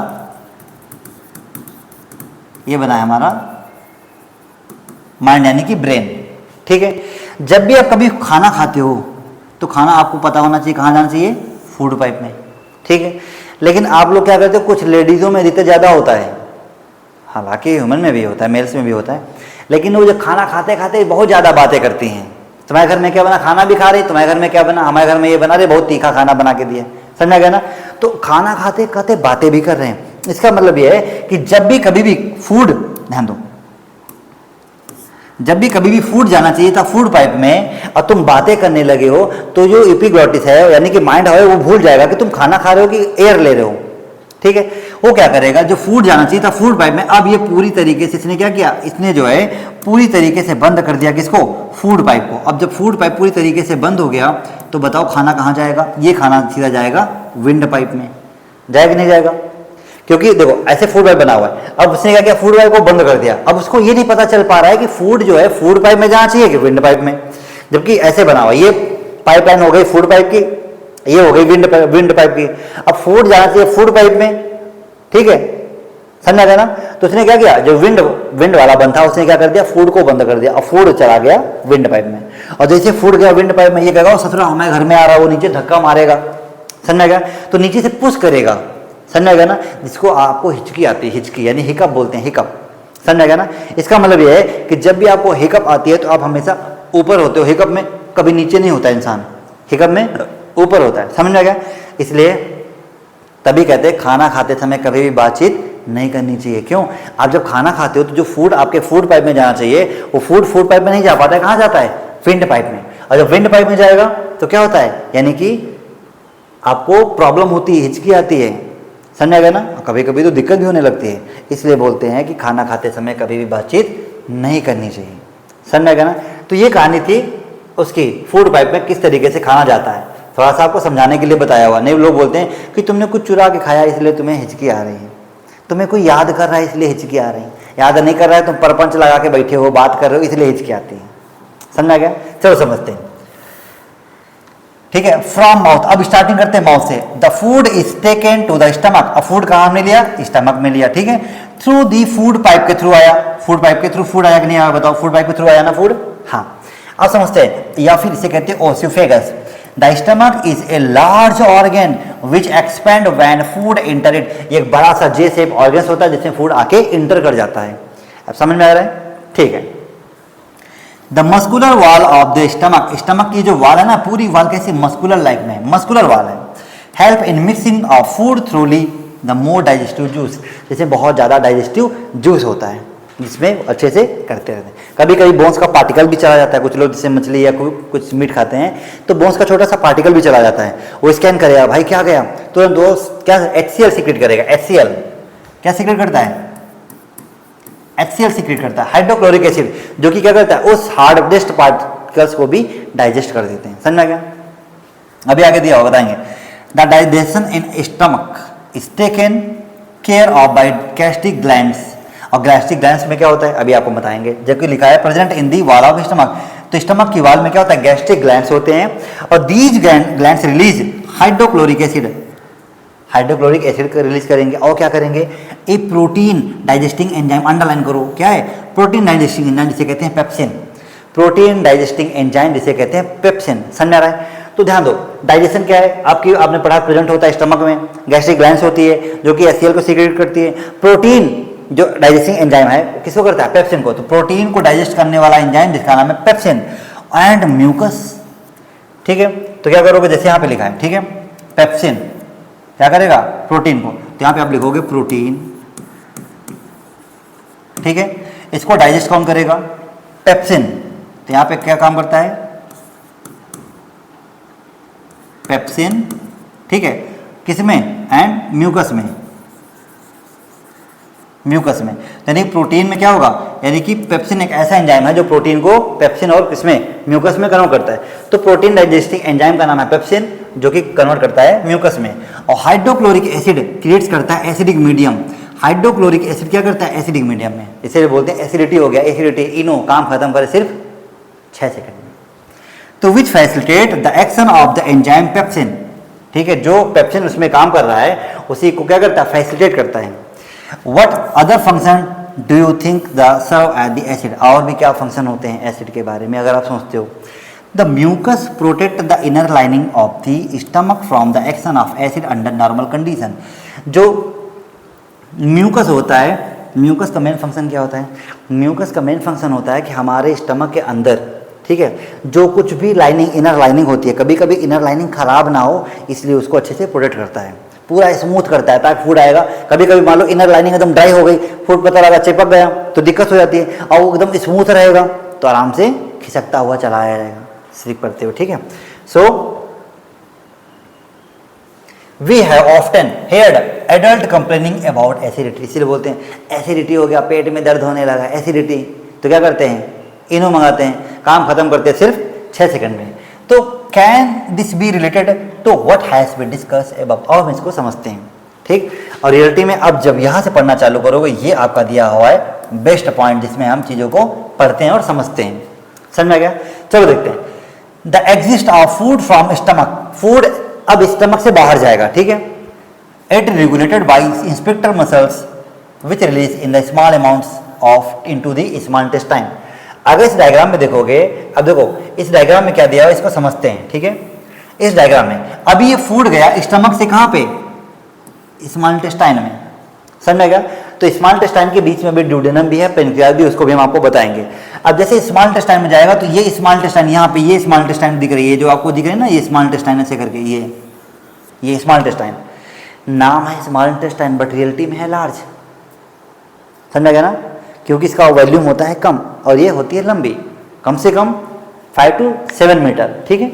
ये बना है हमारा माइंड यानी कि ब्रेन, ठीक है। जब भी आप कभी खाना खाते हो तो खाना आपको पता होना चाहिए कहाँ जाना चाहिए, फूड पाइप में, ठीक है। लेकिन आप लोग क्या करते हो, कुछ लेडीज़ों में अधिकतर ज़्यादा होता है, हालांकि ह्यूमन में भी होता है, मेल्स में भी होता है, लेकिन वो जो खाना खाते खाते बहुत ज़्यादा बातें करती हैं। तुम्हारे घर में क्या बना, खाना भी खा रही, तुम्हारे घर में क्या बना, हमारे घर में ये बना रहे, बहुत तीखा खाना बना के दिया। समझा गया ना? तो खाना खाते खाते बातें भी कर रहे हैं। इसका मतलब ये है कि जब भी कभी भी फूड, ध्यान दो, जब भी कभी भी फूड जाना चाहिए था फूड पाइप में और तुम बातें करने लगे हो, तो जो एपिग्लॉटिस है यानी कि माइंड है वो भूल जाएगा कि तुम खाना खा रहे हो कि एयर ले रहे हो, ठीक है। वो क्या करेगा, जो फूड जाना चाहिए था फूड पाइप में, अब ये पूरी तरीके से इसने क्या किया, इसने जो है पूरी तरीके से बंद कर दिया किसको, फूड पाइप को। अब जब फूड पाइप पूरी तरीके से बंद हो गया तो बताओ खाना कहाँ जाएगा, ये खाना सीधा जाएगा विंड पाइप में, जाएगा कि नहीं जाएगा? क्योंकि देखो ऐसे फूड पाइप बना हुआ है, अब उसने क्या किया, फूड पाइप को बंद कर दिया। अब उसको ये नहीं पता चल पा रहा है कि फूड जो है फूड पाइप में जाना चाहिए कि विंड पाइप में, जबकि ऐसे बना हुआ है। ये पाइपलाइन हो गई फूड पाइप की, ये हो गई विंड पाइप की। अब फूड जाना चाहिए फूड पाइप में, ठीक है, समझा गया ना? तो उसने क्या किया, जो विंड वाला बंद था उसने क्या कर दिया, फूड को बंद कर दिया, और फूड चला गया विंड पाइप में। और जैसे फूड गया विंड पाइप में, ये कहेगा ससुरा हमारे घर में आ रहा है, वो नीचे धक्का मारेगा, समझा गया? तो नीचे से पुश करेगा, समझेगा ना, जिसको आपको हिचकी आती है, हिचकी यानी हिकअप बोलते हैं, हिकअप, समझेगा ना। इसका मतलब यह है कि जब भी आपको हिकअप आती है तो आप हमेशा ऊपर होते हो, हिकअप में कभी नीचे नहीं होता इंसान, हिकअप में ऊपर होता है, समझ में आ गया। इसलिए तभी कहते हैं खाना खाते समय कभी भी बातचीत नहीं करनी चाहिए। क्यों? आप जब खाना खाते हो तो जो फूड आपके फूड पाइप में जाना चाहिए वो फूड पाइप में नहीं जा पाता है, कहाँ जाता है? विंड पाइप में। और जब विंड पाइप में जाएगा तो क्या होता है, यानी कि आपको प्रॉब्लम होती है, हिचकी आती है, समझ गया ना। कभी कभी तो दिक्कत भी होने लगती है। इसलिए बोलते हैं कि खाना खाते समय कभी भी बातचीत नहीं करनी चाहिए, समझ गया ना। तो ये कहानी थी उसकी, फूड पाइप में किस तरीके से खाना जाता है, थोड़ा सा आपको समझाने के लिए बताया हुआ। नहीं, लोग बोलते हैं कि तुमने कुछ चुरा के खाया इसलिए तुम्हें हिचकी आ रही है, तुम्हें कोई याद कर रहा है इसलिए हिचकी आ रही है, याद नहीं कर रहा है, तुम परपंच लगा के बैठे हो, बात कर रहे हो, इसलिए हिचकी आती है, समझा गया। चलो समझते हैं, ठीक है। फ्रॉम माउथ, अब स्टार्टिंग करते हैं माउथ से। The food is taken to the stomach, अब फूड कहाँ हमने लिया? स्टमक में लिया, ठीक है। थ्रू दी फूड पाइप के थ्रू आया, फूड पाइप के थ्रू फूड आया कि नहीं आया बताओ? फूड पाइप के थ्रू आया ना फूड, हाँ। अब समझते हैं, या फिर इसे कहते हैं ओसियोफेगस। The stomach is a large organ which expand when food inter it, एक बड़ा सा जे शेप ऑर्गन होता है जिसमें फूड आके इंटर कर जाता है। अब समझ में आ रहा है, ठीक है। The muscular wall of the stomach, stomach की जो वॉल है ना, पूरी वॉल कैसी? मस्कुलर लाइक में, मस्कुलर वॉल है। Help in mixing of food थ्रूली the more digestive juice, जैसे बहुत ज़्यादा डाइजेस्टिव जूस होता है जिसमें अच्छे से करते रहते हैं। कभी कभी बोन्स का पार्टिकल भी चला जाता है, कुछ लोग जैसे मछली या कुछ मीट खाते हैं तो बोन्स का छोटा सा पार्टिकल भी चला जाता है, वो स्कैन करेगा, भाई क्या गया, तुरंत वो क्या HCl सीक्रेट करेगा। HCl क्या सीक्रेट करता है? HCl सीक्रेट करता है, हाइड्रोक्लोरिक एसिड, जो कि क्या करता है? उस हार्डेस्ट पार्टिकल्स को भी डाइजेस्ट कर देते हैं, समझ में गया। अभी आगे दिया हुआ बताएंगे। The digestion in stomach is taken care of by gastric glands, और गैस्ट्रिक ग्लैंड्स में क्या होता है अभी आपको बताएंगे। जबकि लिखा है present in the wall of stomach, तो स्टमक की वॉल में क्या होता है? गैस्ट्रिक ग्लैंड्स होते हैं, और these glands release hydrochloric acid, hydrochloric acid को रिलीज करेंगे, और क्या करेंगे? ए प्रोटीन डाइजेस्टिंग एंजाइम, अंडरलाइन करो क्या है? प्रोटीन डाइजेस्टिंग एंजाइम जिसे कहते हैं पेप्सिन, प्रोटीन डाइजेस्टिंग एंजाइम जिसे कहते हैं पेप्सिन, समझ आ रहा है। तो ध्यान दो, डाइजेशन क्या है आपने पढ़ा, प्रेजेंट होता है स्टमक में, गैस्ट्रिक ग्लैंड्स होती है जो कि HCl को सीक्रेट करती है। प्रोटीन जो डाइजेस्टिंग एंजाइम है किसको करता है? पेप्सिन को। तो प्रोटीन को डाइजेस्ट करने वाला एंजाइम जिसका नाम है पेप्सिन, एंड म्यूकस, ठीक है। तो क्या करोगे? जैसे यहाँ पे लिखा है, ठीक है, पेप्सिन क्या करेगा? प्रोटीन को, तो यहाँ पे आप लिखोगे प्रोटीन, ठीक है। इसको डाइजेस्ट कौन करेगा? पेप्सिन। तो यहाँ पे क्या काम करता है? पेप्सिन, ठीक है, किसमें? एंड म्यूकस में, म्यूकस में। यानी प्रोटीन में क्या होगा? यानी कि पेप्सिन एक ऐसा एंजाइम है जो प्रोटीन को पेप्सिन और किसमें? म्यूकस में कन्वर्ट करता है। तो प्रोटीन डाइजेस्टिंग एंजाइम का नाम है पेप्सिन, जो कि कन्वर्ट करता है म्यूकस में। और हाइड्रोक्लोरिक एसिड क्रिएट्स करता है एसिडिक मीडियम, हाइड्रोक्लोरिक एसिड क्या करता है? एसिडिक मीडियम में, इसे बोलते हैं एसिडिटी हो गया, एसिडिटी, इनो, काम खत्म करे सिर्फ 6 सेकंड में। तो which facilitate the action of the enzyme pepsin, ठीक है, जो पेप्सिन उसमें काम कर रहा है उसी को क्या करता है? फैसिलिटेट करता है। What other function do you think the serve as the acid? और भी क्या फंक्शन होते हैं एसिड के बारे में अगर आप सोचते हो? The mucus protect the inner lining of the stomach from the action of acid under normal condition. जो म्यूकस होता है, म्यूकस का मेन फंक्शन क्या होता है? म्यूकस का मेन फंक्शन होता है कि हमारे स्टमक के अंदर, ठीक है, जो कुछ भी लाइनिंग, इनर लाइनिंग होती है, कभी कभी इनर लाइनिंग खराब ना हो इसलिए उसको अच्छे से प्रोटेक्ट करता है, पूरा स्मूथ करता है ताकि फूड आएगा। कभी कभी मान लो इनर लाइनिंग एकदम ड्राई हो गई, फूड पता लगा चिपक गया तो दिक्कत हो जाती है, और वो एकदम स्मूथ रहेगा तो आराम से खिसकता हुआ चला जाएगा स्लिप करते हुए, ठीक है। So we have often heard adult complaining about acidity, इसीलिए बोलते हैं एसिडिटी हो गया, पेट में दर्द होने लगा, एसिडिटी, तो क्या करते हैं? इनो मंगाते हैं, काम खत्म करते हैं सिर्फ 6 सेकंड में। तो can this be related to what has been discuss above, और हम इसको समझते हैं, ठीक। और रियलिटी में अब जब यहाँ से पढ़ना चालू करोगे, ये आपका दिया हुआ है बेस्ट पॉइंट जिसमें हम चीज़ों को पढ़ते हैं और समझते हैं, समझ में आ गया। चलो देखते हैं। The exist of food from stomach, food अब स्टमक से बाहर जाएगा, ठीक है। It regulated by inspector muscles which release in the small amounts of into the small intestine. अगर इस डायग्राम में देखोगे, अब देखो इस डायग्राम में क्या दिया हुआ है इसको समझते हैं, ठीक है। इस डायग्राम में अभी ये फूड गया स्टमक से कहाँ पे? स्मॉल इंटेस्टाइन में, समझ में गया। तो स्मॉल इंटेस्टाइन के बीच में भी ड्यूडेनम भी है, पेनक्रियाज भी, उसको भी हम आपको बताएंगे। अब जैसे स्मॉल इंटेस्टाइन में जाएगा तो ये स्मॉल इंटेस्टाइन, यहाँ पे ये स्मॉल इंटेस्टाइन दिख रही है, जो आपको दिख रही है ना, ये स्मॉल इंटेस्टाइन ऐसे करके, ये स्मॉल इंटेस्टाइन नाम है स्मॉल इंटेस्टाइन, बट रियलिटी में है लार्ज, समझ गया ना, क्योंकि इसका वॉल्यूम होता है कम और ये होती है लंबी, कम से कम 5 to 7 मीटर, ठीक है।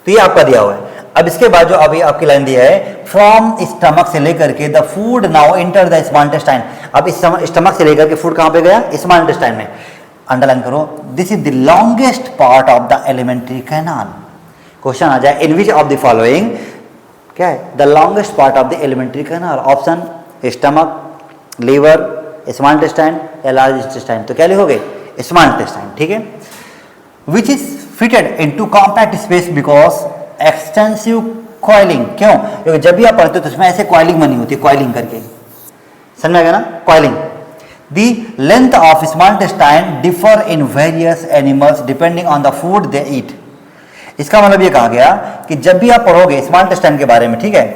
तो ये आपका दिया हुआ है। अब इसके बाद जो अभी आपकी लाइन दिया है, फ्रॉम स्टमक से लेकर के the food now enter the small intestine. अब इस स्टमक से लेकर के फूड कहाँ पे गया, स्मॉल इंटेस्टाइन में। अंडरलाइन करो, this is the longest part of the elementary canal. Question आ जाए, in which of the following, क्या है the longest part of the elementary canal, option stomach, liver, small intestine या लार्ज इंटेस्टाइन। तो क्या लिखोगे, स्मॉल इंटेस्टाइन, ठीक है। Which is fitted into compact space because extensive coiling, क्यों, क्योंकि जब भी आप पढ़ते हो तो उसमें ऐसे कॉइलिंग बनी होती है, कॉइलिंग करके, समझ में गया ना, coiling. The length of small intestine differ in various animals depending on the food they eat. इसका मतलब ये कहा गया कि जब भी आप पढ़ोगे स्मॉल इंटेस्टाइन के बारे में, ठीक है,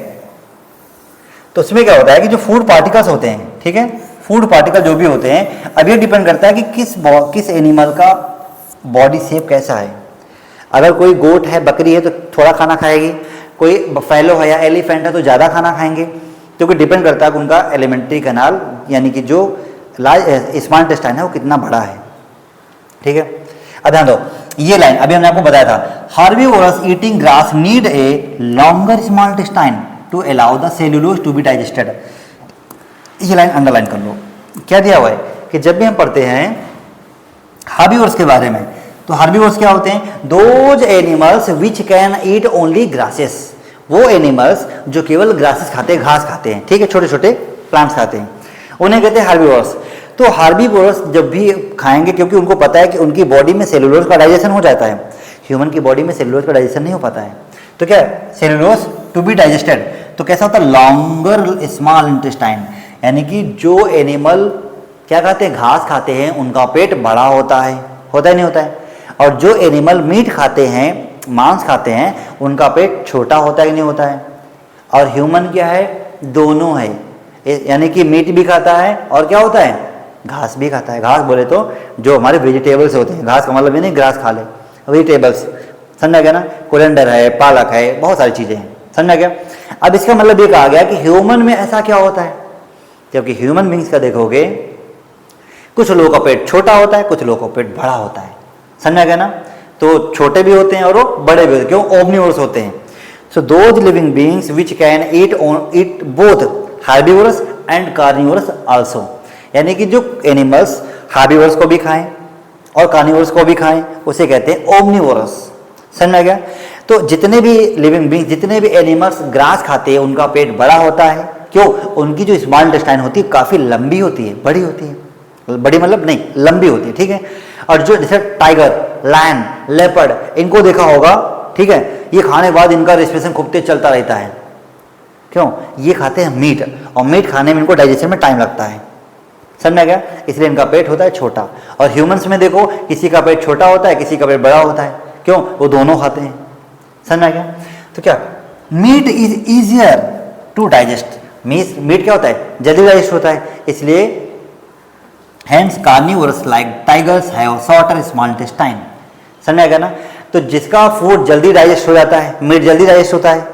तो उसमें क्या होता है कि जो फूड पार्टिकल्स होते हैं, ठीक है, फूड पार्टिकल जो भी होते हैं, अब ये डिपेंड करता है कि किस एनिमल का बॉडी शेप कैसा है। अगर कोई गोट है, बकरी है, तो थोड़ा खाना खाएगी, कोई फैलो है या एलिफेंट है तो ज़्यादा खाना खाएंगे, क्योंकि डिपेंड करता है कि उनका एलिमेंट्री कैनाल यानी कि जो स्मॉल इंटेस्टाइन है वो कितना बड़ा है, ठीक है। अब ध्यान दो, ये लाइन अभी हमने आपको बताया था, herbivorous eating grass need a longer small intestine to allow the cellulose to be digested. ये लाइन अंडरलाइन कर लो। क्या दिया हुआ है कि जब भी हम पढ़ते हैं हर्बीवोरस के बारे में, तो हर्बीवोरस क्या होते हैं, those animals which can eat only grasses, वो एनिमल्स जो केवल ग्रासेस खाते हैं, घास खाते हैं, ठीक है, छोटे छोटे प्लांट्स खाते हैं, उन्हें कहते हैं हर्बीवोरस। तो हर्बीवोरस जब भी खाएंगे, क्योंकि उनको पता है कि उनकी बॉडी में सेलुलोज का डाइजेशन हो जाता है, ह्यूमन की बॉडी में सेलुलोज का डाइजेशन नहीं हो पाता है, तो क्या सेलुलोज टू बी डाइजेस्टेड, तो कैसा होता है, लॉन्गर स्मॉल इंटेस्टाइन, यानी कि जो एनिमल क्या खाते हैं, घास खाते हैं, उनका पेट बड़ा होता है नहीं होता है, और जो एनिमल मीट खाते हैं, मांस खाते हैं, उनका पेट छोटा होता है कि नहीं होता है। और ह्यूमन क्या है, दोनों है, यानी कि मीट भी खाता है और क्या होता है, घास भी खाता है। घास बोले तो जो हमारे वेजिटेबल्स होते हैं, घास का मतलब ये नहीं ग्रास खा ले, वेजिटेबल्स, समझा गया ना, कोरिएंडर है, पालक है, बहुत सारी चीज़ें हैं, समझा गया। अब इसका मतलब ये कहा गया कि ह्यूमन में ऐसा क्या होता है, जबकि ह्यूमन बींग्स का देखोगे कुछ लोगों का पेट छोटा होता है, कुछ लोगों का पेट बड़ा होता है, समझा गया ना। तो छोटे भी होते हैं और वो बड़े भी होते हैं, क्यों, ओमनिवोरस होते हैं। So those living beings which can eat both herbivores and carnivorous also, यानी कि जो एनिमल्स हार्बीवोरस को भी खाएं और कार्निवोरस को भी खाएं, उसे कहते हैं ओमनिवोरस, समझा गया। तो जितने भी लिविंग बींग्स, जितने भी एनिमल्स ग्रास खाते हैं, उनका पेट बड़ा होता है, क्यों, उनकी जो स्मॉल इंटेस्टाइन होती है काफ़ी लंबी होती है, बड़ी होती है, बड़ी मतलब नहीं, लंबी होती है, ठीक है। और जो जैसे टाइगर, लायन, लेपर्ड, इनको देखा होगा, ठीक है, ये खाने के बाद इनका रेस्पिरेशन खूब तेज चलता रहता है, क्यों, ये खाते हैं मीट, और मीट खाने में इनको डाइजेशन में टाइम लगता है, समझ गया, इसलिए इनका पेट होता है छोटा। और ह्यूमंस में देखो, किसी का पेट छोटा होता है, किसी का पेट बड़ा होता है, क्यों, वो दोनों खाते हैं, समझ गया। तो क्या, meat is easier to digest, meat क्या होता है, जल्दी डाइजेस्ट होता है, इसलिए Hence carnivores like tigers have shorter small intestine, समझ गया ना। तो जिसका फूड जल्दी डाइजेस्ट हो जाता है, मीट जल्दी डाइजेस्ट होता है,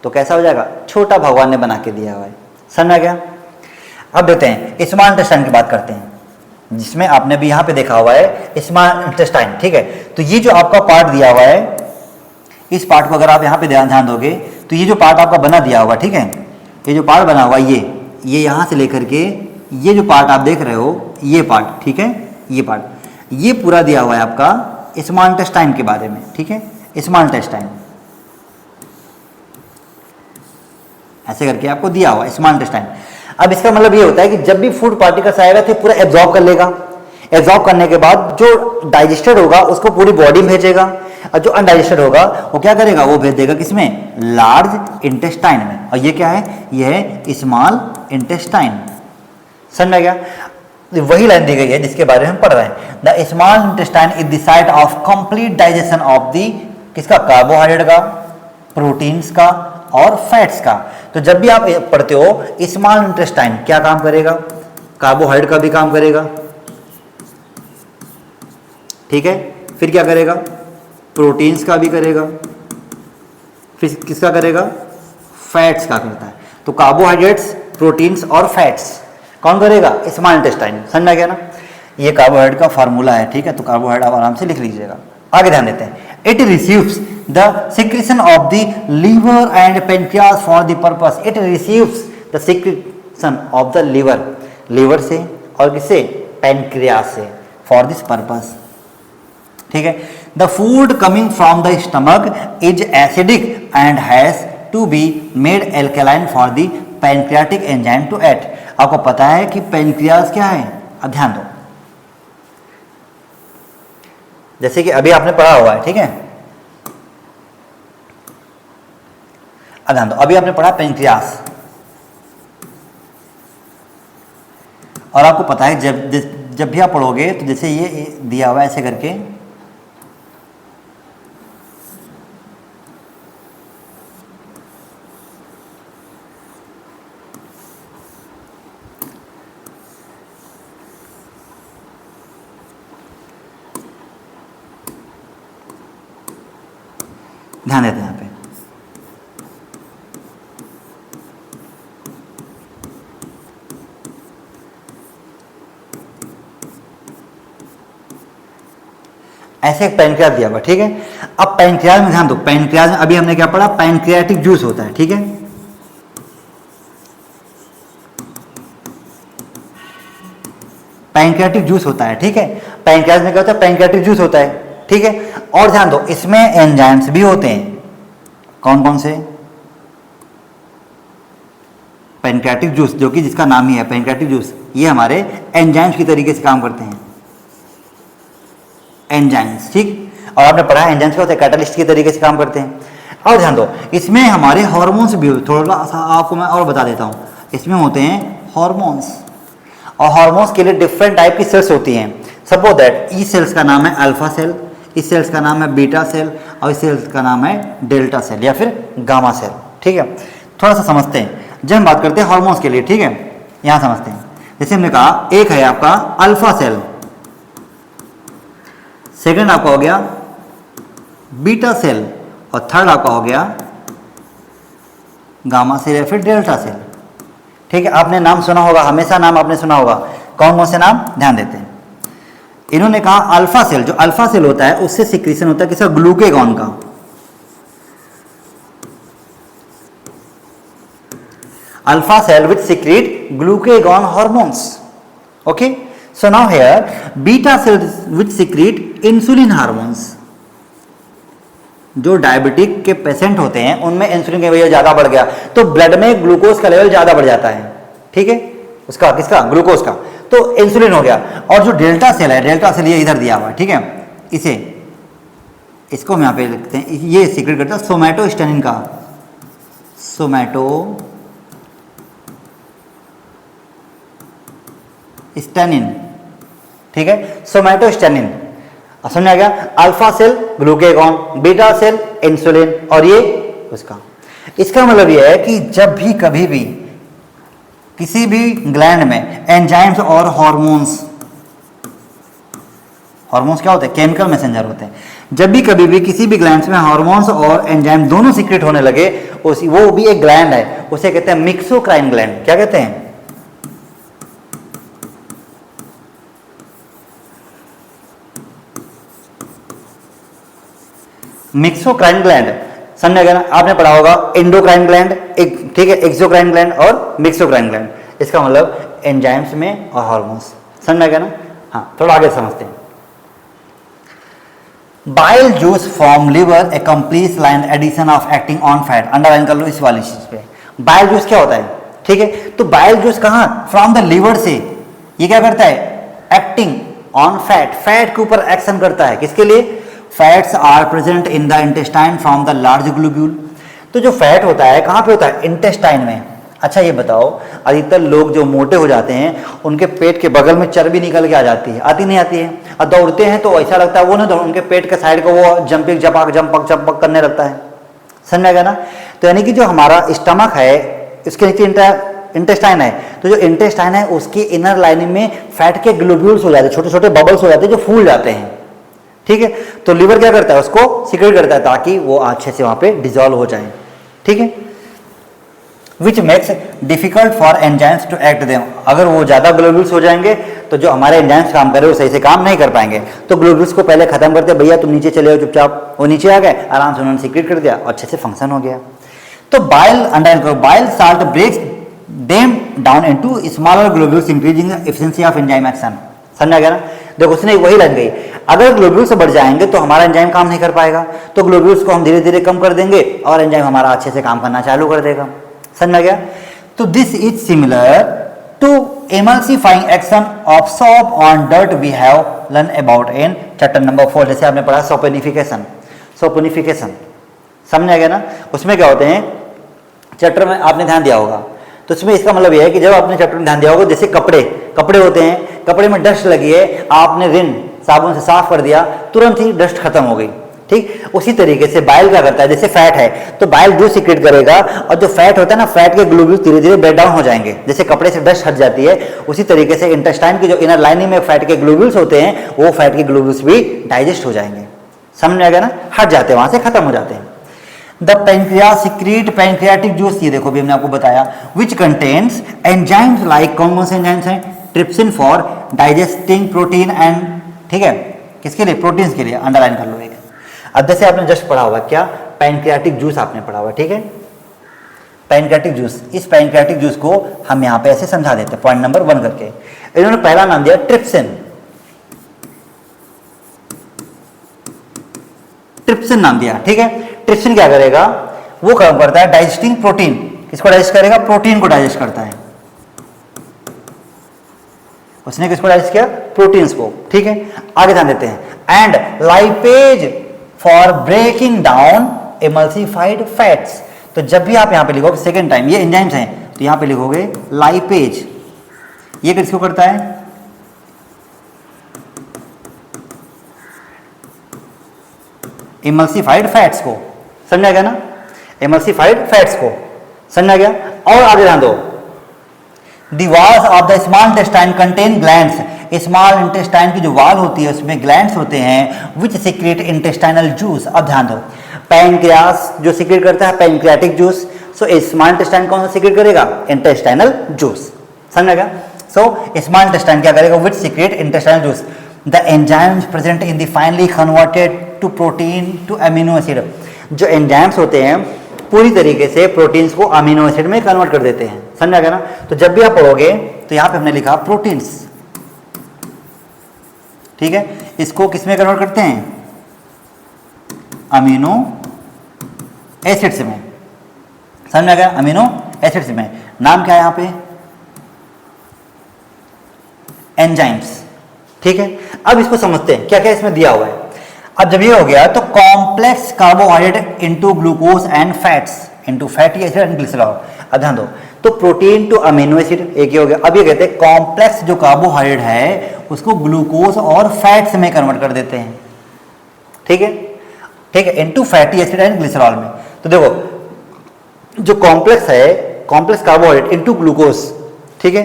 तो कैसा हो जाएगा, छोटा भगवान ने बना के दिया हुआ है, समझ गया। अब देखते हैं स्मॉल इंटेस्टाइन की बात करते हैं, जिसमें आपने भी यहाँ पे देखा हुआ है स्मॉल इंटेस्टाइन, ठीक है। तो ये जो आपका पार्ट दिया हुआ है, इस पार्ट को अगर आप यहाँ पे ध्यान दोगे, तो ये जो पार्ट आपका बना दिया हुआ, ठीक है, ये जो पार्ट बना हुआ, ये यहाँ से लेकर के ये जो पार्ट आप देख रहे हो, ये पार्ट, ठीक है, ये पार्ट, ये पूरा दिया हुआ है आपका स्मॉल इंटेस्टाइन के बारे में, ठीक है, स्मॉल इंटेस्टाइन ऐसे करके आपको दिया हुआ है स्मॉल इंटेस्टाइन। अब इसका मतलब ये होता है कि जब भी फूड पार्टिकल्स आएगा तो पूरा एब्जॉर्ब कर लेगा, एब्जॉर्ब करने के बाद जो डाइजेस्टेड होगा उसको पूरी बॉडी में भेजेगा, और जो अनडाइजेस्टेड होगा वो क्या करेगा, वो भेज देगा किसमें, लार्ज इंटेस्टाइन में। और ये क्या है, ये है स्मॉल इंटेस्टाइन, समझ में गया। वही लाइन दी गई है जिसके बारे में हम पढ़ रहे हैं, the small intestine is the site of complete digestion of the, किसका, कार्बोहाइड्रेट का, प्रोटीन्स का और फैट्स का। तो जब भी आप पढ़ते हो स्मॉल इंटेस्टाइन क्या काम करेगा, कार्बोहाइड्रेट का भी काम करेगा, ठीक है, फिर क्या करेगा, प्रोटीन्स का भी करेगा, फिर किसका करेगा, फैट्स का करता है। तो कार्बोहाइड्रेट्स, प्रोटीन्स और फैट्स कौन करेगा, स्मॉल इंटेस्टाइन। समझ में गया ना, ये कार्बोहाइड्रेट का फार्मूला है, ठीक है। तो कार्बोहाइड्रेट आप आराम से लिख लीजिएगा। आगे ध्यान देते हैं, it receives the secretion of the liver and pancreas for the purpose. It receives the secretion of the liver, liver से और किससे, पेनक्रियास से, फॉर दिस पर्पस, ठीक है। The food coming from the stomach is acidic and has to be made alkaline for the pancreatic enzyme to act. आपको पता है कि पैनक्रियास क्या है, अब ध्यान दो, जैसे कि अभी आपने पढ़ा हुआ है, ठीक है। अब ध्यान दो, अभी आपने पढ़ा पैनक्रियास, और आपको पता है जब भी आप पढ़ोगे तो जैसे ये दिया हुआ है ऐसे करके, ध्यान देते हैं यहाँ पे, ऐसे एक पैनक्रियास दिया हुआ, ठीक है। अब पैनक्रियास में ध्यान दो, पैनक्रियास में अभी हमने क्या पढ़ा, पैनक्रियाटिक जूस होता है, ठीक है। पैनक्रियाटिक जूस होता है, ठीक है। पैनक्रियास में क्या होता है, पैनक्रियाटिक जूस होता है, ठीक है। और ध्यान दो, इसमें एंजाइम्स भी होते हैं, कौन कौन से, पैनक्रियाटिक जूस, जो कि जिसका नाम ही है पैनक्रियाटिक जूस, ये हमारे एंजाइम्स की तरीके से काम करते हैं, एंजाइम्स, ठीक। और आपने पढ़ा एंजाइम्स क्या होते हैं, कैटालिस्ट के तरीके से काम करते हैं। और ध्यान दो, इसमें हमारे हार्मोन्स भी, थोड़ा सा आपको मैं और बता देता हूं, इसमें होते हैं हार्मोन्स, और हार्मोन्स के लिए डिफरेंट टाइप की सेल्स होती हैं। सपोज दैट ई सेल्स का नाम है अल्फा सेल, इस सेल्स का नाम है बीटा सेल, और इस सेल्स का नाम है डेल्टा सेल या फिर गामा सेल, ठीक है। थोड़ा सा समझते हैं, जब हम बात करते हैं हार्मोन्स के लिए, ठीक है, यहां समझते हैं। जैसे हमने कहा, एक है आपका अल्फा सेल, सेकंड आपका हो गया बीटा सेल, और थर्ड आपका हो गया गामा सेल या फिर डेल्टा सेल, ठीक है। आपने नाम सुना होगा, हमेशा नाम आपने सुना होगा, कौन कौन से नाम, ध्यान देते हैं। इन्होंने कहा अल्फा सेल, जो अल्फा सेल होता है उससे सिक्रीशन होता है किसका, ग्लूकेगॉन का। Alpha cell which secrete glucagon hormones, okay. So now here beta cell which secrete insulin hormones. जो डायबिटिक के पेशेंट होते हैं उनमें इंसुलिन का लेवल ज्यादा बढ़ गया तो ब्लड में ग्लूकोज का लेवल ज्यादा बढ़ जाता है, ठीक है, उसका किसका, ग्लूकोज का, तो इंसुलिन हो गया। और जो डेल्टा सेल है, डेल्टा सेल ये इधर दिया हुआ है, ठीक है, इसे, इसको हम यहां पे लिखते हैं, ये सीक्रेट करता है सोमैटोस्टेनिन का, सोमैटोस्टेनिन, ठीक है, सोमैटोस्टेनिन। समझ आ गया, alpha cell glucagon, beta cell insulin, और ये उसका। इसका मतलब यह है कि जब भी कभी भी किसी भी ग्लैंड में एंजाइम्स और हार्मोन्स, हार्मोन्स क्या होते हैं, केमिकल मैसेंजर होते हैं, जब भी कभी भी किसी भी ग्लैंड्स में हार्मोन्स और एंजाइम दोनों सीक्रेट होने लगे, वो भी एक ग्लैंड है, उसे कहते हैं मिक्सोक्राइन ग्लैंड। क्या कहते हैं, मिक्सोक्राइन ग्लैंड। समझ गया ना, आपने पढ़ा होगा एंडोक्राइन ग्लैंड, एक, ठीक है, एक्सोक्राइन ग्लैंड और मिक्सोक्राइन ग्लैंड, इसका मतलब एंजाइम्स में और हार्मोन्स। समझ में गया ना, हाँ, थोड़ा आगे समझते हैं। Bile juice from liver a complete line addition of acting on fat. Underline कर लो इस वाली चीज पे, बाइल जूस क्या होता है, ठीक है। तो बाइल जूस कहां, फ्रॉम द लिवर से, ये क्या करता है, एक्टिंग ऑन फैट, फैट के ऊपर एक्शन करता है, किसके लिए, fats are present in the intestine from the large globule. तो जो फैट होता है कहां पे होता है, इंटेस्टाइन में। अच्छा ये बताओ, अधिकतर लोग जो मोटे हो जाते हैं उनके पेट के बगल में चर्बी निकल के आ जाती है, आती नहीं आती है, और दौड़ते हैं तो ऐसा लगता है वो ना, उनके पेट के साइड को वो जंपिंग जपाक जंपक जंपक करने लगता है। समझ में आ गया ना। तो यानी कि जो हमारा स्टमक है इसके नीचे इंटेस्टाइन है, तो जो इंटेस्टाइन है उसकी इनर लाइनिंग में फैट के ग्लोब्यूल्स हो जाते हैं, छोटे छोटे बबल्स हो जाते हैं जो फूल जाते हैं, ठीक है। तो लीवर क्या करता है, उसको सिक्रेट करता है ताकि वो अच्छे से वहां पे डिजोल्व हो जाए, ठीक है। Which makes difficult for enzymes to act them, अगर वो ज़्यादा ग्लोब्यूल्स हो जाएंगे तो जो हमारे एंजाइम्स काम करे वो सही से काम नहीं कर पाएंगे। तो ग्लोब्यूल्स को पहले खत्म करते, भैया तुम नीचे चले हो चुपचाप, वो नीचे आ गए, आराम से उन्होंने सीक्रेट कर दिया और अच्छे से फंक्शन हो गया। तो बाइल अंडरलाइन करो, bile salt breaks them down into smaller globules increasing efficiency of enzyme action. समझा गया ना। देखो उसने वही लग गई, अगर ग्लोब्यूल्स बढ़ जाएंगे तो हमारा एंजाइम काम नहीं कर पाएगा, तो ग्लोब्यूल्स को हम धीरे धीरे कम कर देंगे और एंजाइम हमारा अच्छे से काम करना चालू कर देगा। समझ में गया। तो this is similar to emulsifying action of soap on dirt we have learn about in chapter number 4, जैसे आपने पढ़ा सोपनिफिकेशन। सोपनिफिकेशन समझ आ गया ना। उसमें क्या होते हैं, चैप्टर में आपने ध्यान दिया होगा, तो इसमें इसका मतलब यह है कि जब आपने चैप्टर में ध्यान दिया होगा, जैसे कपड़े होते हैं, कपड़े में डस्ट लगी है, आपने रिन साबुन से साफ कर दिया, तुरंत ही डस्ट खत्म हो गई, ठीक। उसी तरीके से बाइल क्या करता है, जैसे फैट है तो बाइल जूस सीक्रेट करेगा और जो फैट होता है ना, फैट के ग्लोब्यूल्स धीरे धीरे ब्रेक डाउन हो जाएंगे, जैसे कपड़े से डस्ट हट जाती है, उसी तरीके से इंटेस्टाइन की जो इनर लाइनिंग में फैट के ग्लोब्यूल्स होते हैं वो फैट के ग्लोब्यूल्स भी डाइजेस्ट हो जाएंगे। समझ में आ गया ना, हट जाते हैं, वहां से खत्म हो जाते हैं। The pancreas secret pancreatic juice, ये देखो भी हमने आपको बताया, विच कंटेन्स एंजाइम्स लाइक, कौन कौन से एंजाइम्स हैं, trypsin for digesting protein and, ठीक है, किसके लिए, प्रोटीन्स के लिए, अंडरलाइन कर लो। अब जैसे आपने जस्ट पढ़ा हुआ क्या, पैंक्रियाटिक जूस आपने पढ़ा हुआ, ठीक है, पैंक्रियाटिक जूस। इस पैंक्रियाटिक जूस को हम यहां पे ऐसे समझा देते हैं पॉइंट नंबर 1 करके। इन्होंने पहला नाम दिया ट्रिप्सिन, ट्रिप्सिन नाम दिया, ठीक है। ट्रिप्सिन क्या करेगा, वो काम करता है डाइजेस्टिंग प्रोटीन, किसको डाइजेस्ट करेगा, प्रोटीन को डाइजेस्ट करता है। उसने किसको डाइजेस्ट किया, प्रोटीन्स को, ठीक है। आगे ध्यान देते हैं, and lipase for breaking down emulsified fats. तो जब भी आप यहां पे लिखोगे सेकेंड टाइम, ये एंजाइम्स हैं, तो यहां पे लिखोगे लाइपेज, ये किसको करता है, एमल्सिफाइड फैट्स को। समझा गया ना, एमल्सिफाइड फैट्स को, समझा गया। और आगे ध्यान दो, दी walls of the small intestine contain glands, small intestine की जो वॉल होती है उसमें ग्लैंड्स होते हैं, विच सीक्रेट इंटेस्टाइनल जूस। अब ध्यान दो, पैंक्रियास जो सीक्रेट करता है pancreatic juice, so small intestine कौन सा सीक्रेट करेगा, इंटेस्टाइनल जूस। समझ गया। सो स्मॉल इंटेस्टाइन क्या करेगा, which secrete intestinal juice. The enzymes present in the finally converted to protein to amino acid, जो एंजाइम्स होते हैं पूरी तरीके से प्रोटीन्स को अमीनो एसिड में कन्वर्ट कर देते हैं। समझा गया ना। तो जब भी आप पढ़ोगे तो यहां पे हमने लिखा प्रोटीन्स, ठीक है, इसको किस में कन्वर्ट करते हैं, अमीनो एसिड्स में। समझ आ गया, अमीनो एसिड्स में। नाम क्या है यहां पे, एंजाइम्स, ठीक है। अब इसको समझते हैं क्या क्या इसमें दिया हुआ है। अब जब ये हो गया तो complex carbohydrate into glucose and fats into fatty acid and glycerol. अब ध्यान दो, तो प्रोटीन टू अमीनो एसिड एक ही हो गया। अब ये कहते हैं कॉम्प्लेक्स जो कार्बोहाइड्रेट है उसको ग्लूकोज और फैट्स में कन्वर्ट कर देते हैं, ठीक है, ठीक है, into fatty acid and glycerol में। तो देखो जो कॉम्प्लेक्स है, कॉम्प्लेक्स कार्बोहाइड्रेट इनटू ग्लूकोज, ठीक है,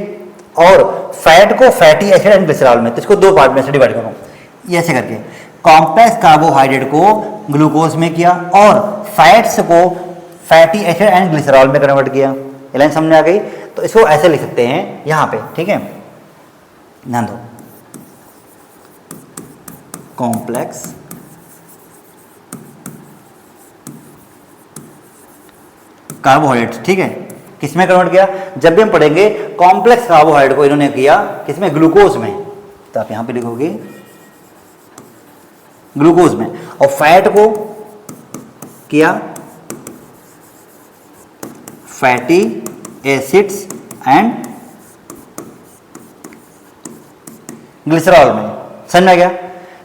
और फैट को फैटी एसिड एंड ग्लिसरॉल में, तो इसको दो पार्ट में से डिवाइड करो, ये ऐसे करके कॉम्प्लेक्स कार्बोहाइड्रेट को ग्लूकोज में किया और फैट्स को फैटी एसिड एंड ग्लिसरॉल में कन्वर्ट किया। ये लाइन समझ आ गई। तो इसको ऐसे लिख सकते हैं यहां पे, ठीक है, ध्यान दो, कॉम्प्लेक्स कार्बोहाइड्रेट, ठीक है, किसमें कन्वर्ट किया, जब भी हम पढ़ेंगे कॉम्प्लेक्स कार्बोहाइड्रेट को इन्होंने किया किसमें, ग्लूकोज में, तो आप यहां पे लिखोगे ग्लूकोज में, और फैट को किया फैटी एसिड्स एंड ग्लिसरॉल में। समझ में गया।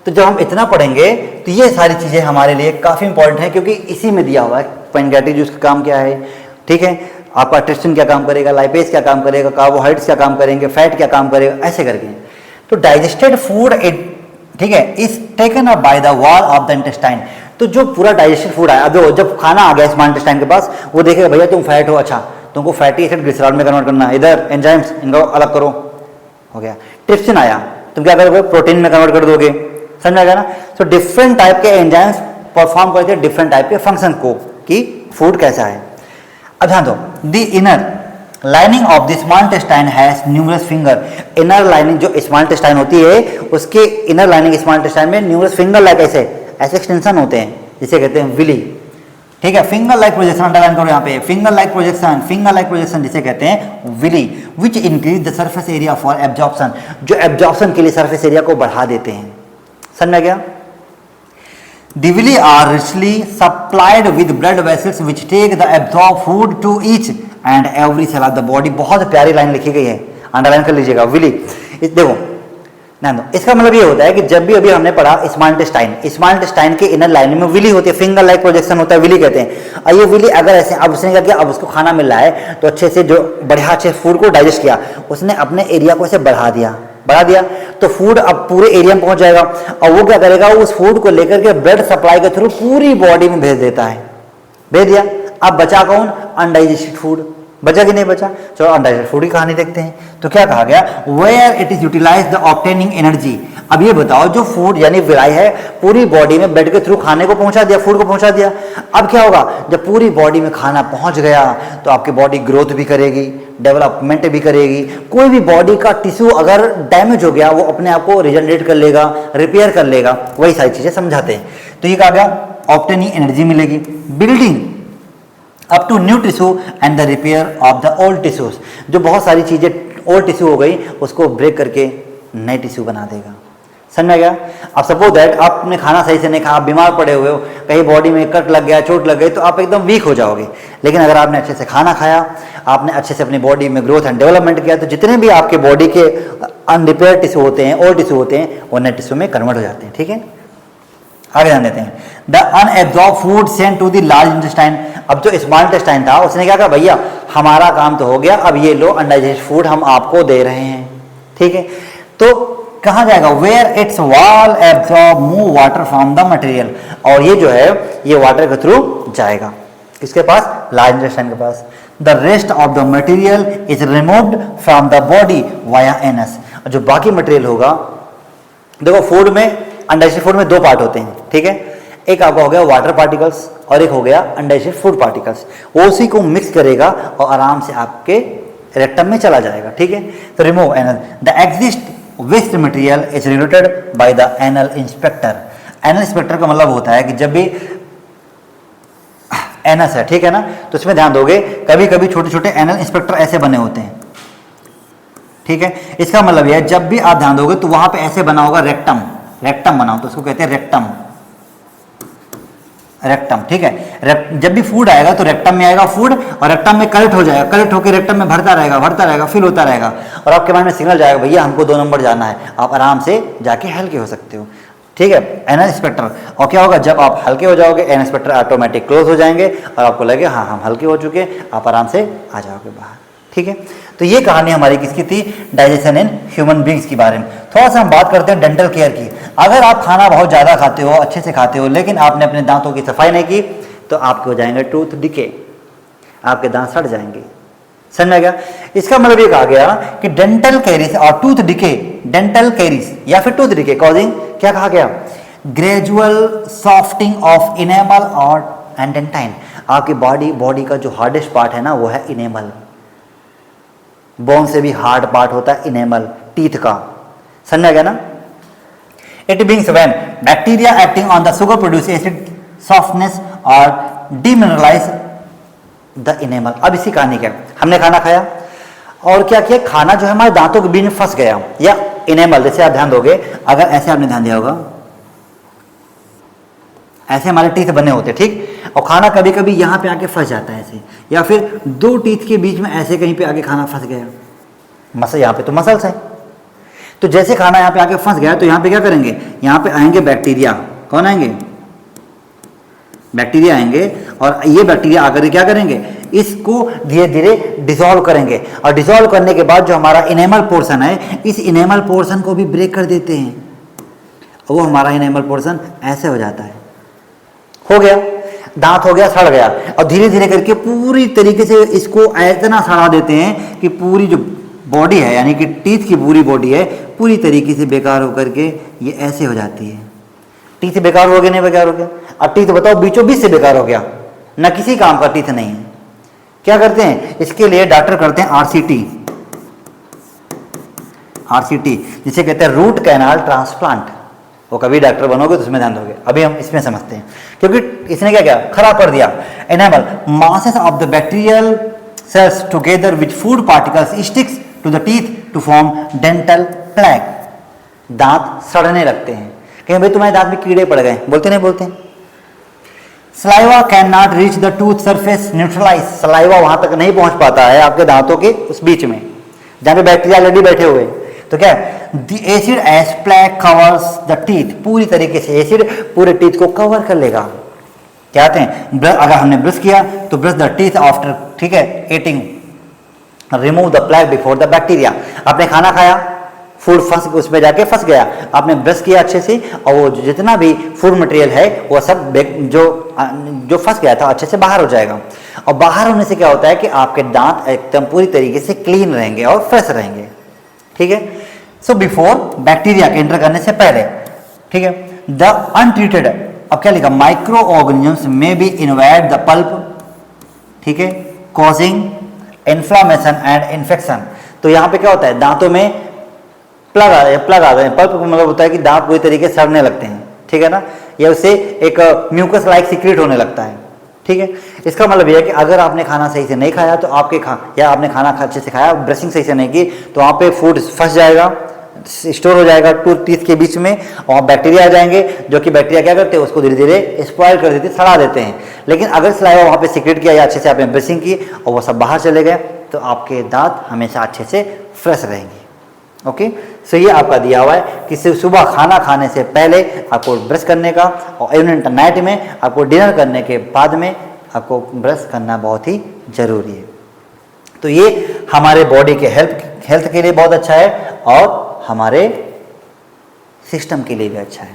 तो जब हम इतना पढ़ेंगे तो ये सारी चीजें हमारे लिए काफी इंपॉर्टेंट है, क्योंकि इसी में दिया हुआ है पैंक्रियाटिक जूस का काम क्या है, ठीक है, आपका ट्रिप्सिन क्या काम करेगा, लाइपेज क्या काम करेगा, कार्बोहाइड्रेट्स क्या काम करेंगे, फैट क्या काम करेगा, ऐसे करके। तो डाइजेस्टेड फूड ठीक है, is taken up by the wall of the intestine. तो जो पूरा डाइजेशन फूड है, अब जब खाना आ गया स्मॉल इंटेस्टाइन के पास, वो देखेगा भैया तुम फैट हो, अच्छा तुमको फैटी एसिड ग्लिसरॉल में कन्वर्ट करना है, इधर एंजाइम्स इनको अलग करो, हो गया। ट्रिप्सिन आया, तुम क्या करोगे, प्रोटीन में कन्वर्ट कर दोगे, समझ आ गया ना। तो डिफरेंट टाइप के एंजाइम्स परफॉर्म करते हैं डिफरेंट टाइप के फंक्शन को, कि फूड कैसा है। अब ध्यान दो, the inner lining of the small intestine has numerous finger. Inner lining जो स्मॉल इंटेस्टाइन होती है, उसके इनर लाइनिंग स्मॉल इंटेस्टाइन में न्यूमरस फिंगर लाइक ऐसे एक्सटेंशन होते हैं, जिसे कहते हैं विली। ठीक है, फिंगर लाइक प्रोजेक्शन अंडरलाइन करो यहाँ पे, फिंगर लाइक प्रोजेक्शन जिसे कहते हैं villi, which increase the surface area for absorption, जो एब्जॉर्प्शन के लिए सरफेस एरिया को बढ़ा देते हैं। समझ में गया। The villi are richly supplied with blood vessels which take the absorbed food to each and every cell of the body। बहुत प्यारी लाइन लिखी गई है, अंडरलाइन कर लीजिएगा। विली, देखो ध्यान दो, इसका मतलब ये होता है कि जब भी अभी हमने पढ़ा स्मॉल इंटेस्टाइन के इनर लाइनिंग में विली होती है, फिंगर लाइक प्रोजेक्शन होता है, विली कहते हैं। और ये विली अगर ऐसे, अब उसने क्या किया, अब उसको खाना मिल रहा है तो अच्छे से जो बढ़िया अच्छे फूड को डाइजेस्ट किया, उसने अपने एरिया को ऐसे बढ़ा दिया तो फूड अब पूरे एरिया में पहुंच जाएगा। और वो क्या करेगा, उस फूड को लेकर के ब्लड सप्लाई के थ्रू पूरी बॉडी में भेज देता है, भेज दिया। अब बचा कौन, अनडाइजेस्टेड फूड, बचा कि नहीं बचा। चलो अनडाइजेस्टेड फूड की कहानी देखते हैं। तो क्या कहा गया, where it is utilize the obtaining energy. अब ये बताओ, जो फूड यानी विलाई है पूरी बॉडी में ब्लड के थ्रू खाने को पहुंचा दिया, फूड को पहुंचा दिया। अब क्या होगा, जब पूरी बॉडी में खाना पहुंच गया तो आपकी बॉडी ग्रोथ भी करेगी, डेवलपमेंट भी करेगी। कोई भी बॉडी का टिश्यू अगर डैमेज हो गया, वो अपने आप को रिजनरेट कर लेगा, रिपेयर कर लेगा, वही सारी चीजें समझाते हैं। तो ये कहा गया ऑब्टेनिंग एनर्जी मिलेगी, building up to new tissue and the repair of the old tissues. जो बहुत सारी चीजें ओल्ड टिश्यू हो गई, उसको ब्रेक करके नए टिश्यू बना देगा। समझ में गया। अब सपोज दैट आपने खाना सही से नहीं खाया, आप बीमार पड़े हुए हो, कहीं बॉडी में कट लग गया, चोट लग गई, तो आप एकदम वीक हो जाओगे। लेकिन अगर आपने अच्छे से खाना खाया, आपने अच्छे से अपनी बॉडी में ग्रोथ एंड डेवलपमेंट किया, तो जितने भी आपके बॉडी के अनरिपेयर टिश्यू होते हैं, ओल्ड टिश्यू होते हैं, वो नए टिश्यू में कन्वर्ट हो जाते हैं। ठीक है, आगे ध्यान देते हैं। The unabsorb food sent to the large intestine. अब जो स्मॉल इंटेस्टाइन था, उसने क्या कहा, भैया हमारा काम तो हो गया, अब ये लो अनडाइजेस्टेड फूड हम आपको दे रहे हैं। ठीक है, तो कहाँ जाएगा, where its wall absorb move water from the material. और ये जो है, ये वाटर के थ्रू जाएगा किसके पास, लार्ज इंटेस्टाइन के पास। The rest of the material is removed from the body via anus. जो बाकी मटेरियल होगा, देखो फूड में, अनडाइजेस्टेड फूड में दो पार्ट होते हैं। ठीक है, एक आपका हो गया वाटर पार्टिकल्स और एक हो गया अनडाइजेस्टेड फूड पार्टिकल्स। वो उसी को मिक्स करेगा और आराम से आपके रेक्टम में चला जाएगा। ठीक है, तो remove anal the exist waste material is related by the anal inspector. Anal inspector का मतलब होता है कि जब भी एनस है, ठीक है ना, तो इसमें ध्यान दोगे, कभी कभी छोटे छोटे एनल इंस्पेक्टर ऐसे बने होते हैं। ठीक है, इसका मतलब यह जब भी आप ध्यान दोगे तो वहां पे ऐसे बना होगा रेक्टम, रेक्टम बनाओ तो उसको कहते हैं रेक्टम, रेक्टम। ठीक है, जब भी फूड आएगा तो रेक्टम में आएगा फूड, और रेक्टम में कलेक्ट हो जाएगा, कलेक्ट होकर रेक्टम में भरता रहेगा, फिल होता रहेगा, और आपके माइंड में सिग्नल जाएगा, भैया हमको 2 नंबर जाना है, आप आराम से जाके हल्के हो सकते हो। ठीक है, एनल इंस्पेक्टर। और क्या होगा, जब आप हल्के हो जाओगे, एनल इंस्पेक्टर ऑटोमेटिक क्लोज हो जाएंगे और आपको लगे हाँ हम हल्के हो चुके, आप आराम से आ जाओगे बाहर। ठीक है, तो ये कहानी हमारी किसकी थी, डाइजेशन इन ह्यूमन बींग्स के बारे में। थोड़ा सा हम बात करते हैं डेंटल केयर की। अगर आप खाना बहुत ज़्यादा खाते हो, अच्छे से खाते हो, लेकिन आपने अपने दांतों की सफाई नहीं की, तो आपके हो जाएंगे टूथ डिके, आपके दांत सड़ जाएंगे। समझ में गया। इसका मतलब ये कहा गया कि डेंटल कैरीज और टूथ डिके, डेंटल कैरीज या फिर टूथ डिके कॉजिंग, क्या कहा गया, ग्रेजुअल सॉफ्टिंग ऑफ इनेमल और एंड डेंटाइन। आपकी बॉडी का जो हार्डेस्ट पार्ट है ना, वो है इनेमल। बोन से भी हार्ड पार्ट होता है इनेमल, टीथ का। समझ गया ना। It beings when bacteria acting on the sugar produce acid softness और डीमिनरलाइज द इनेमल। अब इसी कहानी क्या, हमने खाना खाया और क्या किया, खाना जो है हमारे दांतों के बीच में फंस गया, या इनेमल, जैसे आप ध्यान दोगे, अगर ऐसे आपने ध्यान दिया होगा, ऐसे हमारे टीथ बने होते, ठीक, और खाना कभी कभी यहाँ पे आके फंस जाता है ऐसे, या फिर 2 टीथ के बीच में ऐसे कहीं पे आके खाना फंस गया, मसल, यहाँ पे तो मसल्स है, तो जैसे खाना यहाँ पे आके फंस गया, तो यहाँ पे क्या करेंगे, यहाँ पे आएंगे बैक्टीरिया। कौन आएंगे, बैक्टीरिया आएंगे, और ये बैक्टीरिया आकर क्या करेंगे, इसको धीरे धीरे डिसॉल्व करेंगे, और डिसॉल्व करने के बाद जो हमारा इनेमल पोर्शन है, इस इनेमल पोर्शन को भी ब्रेक कर देते हैं, वो हमारा इनेमल पोर्शन ऐसे हो जाता है। हो गया, दांत हो गया, सड़ गया, और धीरे धीरे करके पूरी तरीके से इसको इतना सड़ा देते हैं कि पूरी जो बॉडी है, यानी कि टीथ की पूरी बॉडी है, पूरी तरीके से बेकार होकर के ये ऐसे हो जाती है। टीथ बेकार हो गया, नहीं बेकार हो गया? अब टीथ बताओ बीचों बीच से बेकार हो गया, ना किसी काम का टीथ नहीं है। क्या करते हैं इसके लिए? डॉक्टर करते हैं आरसीटी, जिसे कहते हैं रूट कैनाल ट्रांसप्लांट। वो कभी डॉक्टर बनोगे तो उसमें ध्यान दोगे, अभी हम इसमें समझते हैं। क्योंकि इसने क्या किया? खराब कर दिया। Enable masses of the bacterial cells together with food particles sticks to the teeth to form dental plaque. दांत सड़ने लगते हैं। कहीं भाई तुम्हारे दांत में कीड़े पड़ गए, बोलते नहीं बोलते? Saliva can not reach the tooth surface neutralize. Saliva वहां तक नहीं पहुंच पाता है आपके दांतों के उस बीच में जहां पे बैक्टीरिया ऑलरेडी बैठे हुए। तो क्या the acid as plaque covers the teeth. पूरी तरीके से एसिड पूरे टीथ को कवर कर लेगा। क्या कहते हैं? अगर हमने ब्रश किया तो ब्रश द टीथ आफ्टर, ठीक है, eating, remove the plaque before the bacteria. आपने खाना खाया, फूड फंस उसमें जाके फंस गया, आपने ब्रश किया अच्छे से, और वो जितना भी फूड मटेरियल है वो सब जो फंस गया था अच्छे से बाहर हो जाएगा। और बाहर होने से क्या होता है कि आपके दांत एकदम पूरी तरीके से क्लीन रहेंगे और फ्रेश रहेंगे। ठीक है, सो बिफोर बैक्टीरिया के एंटर करने से पहले, ठीक है, द अनट्रीटेड, अब क्या लिखा? माइक्रो ऑर्गेनिजम्स में बी इन्वेड द पल्प, ठीक है, कॉजिंग इन्फ्लामेशन एंड इन्फेक्शन। तो यहाँ पे क्या होता है? दांतों में प्लग आ जाते हैं। पल्प मतलब होता है कि दांत पूरी तरीके से सड़ने लगते हैं, ठीक है ना, या उससे एक म्यूकस लाइक सीक्रेट होने लगता है। ठीक है, इसका मतलब यह है कि अगर आपने खाना सही से नहीं खाया तो या आपने खाना अच्छे से खाया, ब्रशिंग सही से नहीं की, तो वहाँ पे फूड फंस जाएगा, स्टोर हो जाएगा टीथ के बीच में, और बैक्टीरिया आ जाएंगे, जो कि बैक्टीरिया क्या करते हैं? उसको धीरे धीरे स्पॉइल कर देते हैं, सड़ा देते हैं। लेकिन अगर सलाइवा वहाँ पे सीक्रेट किया या अच्छे से आपने ब्रशिंग की और वो सब बाहर चले गए, तो आपके दांत हमेशा अच्छे से फ्रेश रहेंगे। ओके, सो ये आपका दिया हुआ है कि सिर्फ सुबह खाना खाने से पहले आपको ब्रश करने का, और इवनिंग नाइट में आपको डिनर करने के बाद में आपको ब्रश करना बहुत ही जरूरी है। तो ये हमारे बॉडी के हेल्थ के लिए बहुत अच्छा है और हमारे सिस्टम के लिए भी अच्छा है।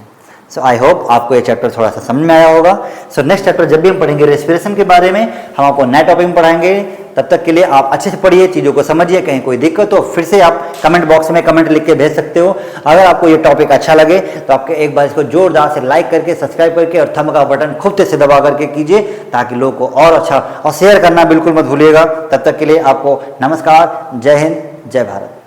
सो आई होप आपको ये चैप्टर थोड़ा सा समझ में आया होगा। सो नेक्स्ट चैप्टर जब भी हम पढ़ेंगे रेस्पिरेशन के बारे में, हम आपको नए टॉपिक में पढ़ाएंगे। तब तक के लिए आप अच्छे से पढ़िए, चीज़ों को समझिए। कहीं कोई दिक्कत हो फिर से आप कमेंट बॉक्स में कमेंट लिख के भेज सकते हो। अगर आपको ये टॉपिक अच्छा लगे तो आपके एक बार इसको जोरदार से लाइक करके, सब्सक्राइब करके और थंब का बटन खूब तेज से दबा करके कीजिए, ताकि लोगों को और अच्छा, और शेयर करना बिल्कुल मत भूलिएगा। तब तक के लिए आपको नमस्कार, जय हिंद, जय भारत।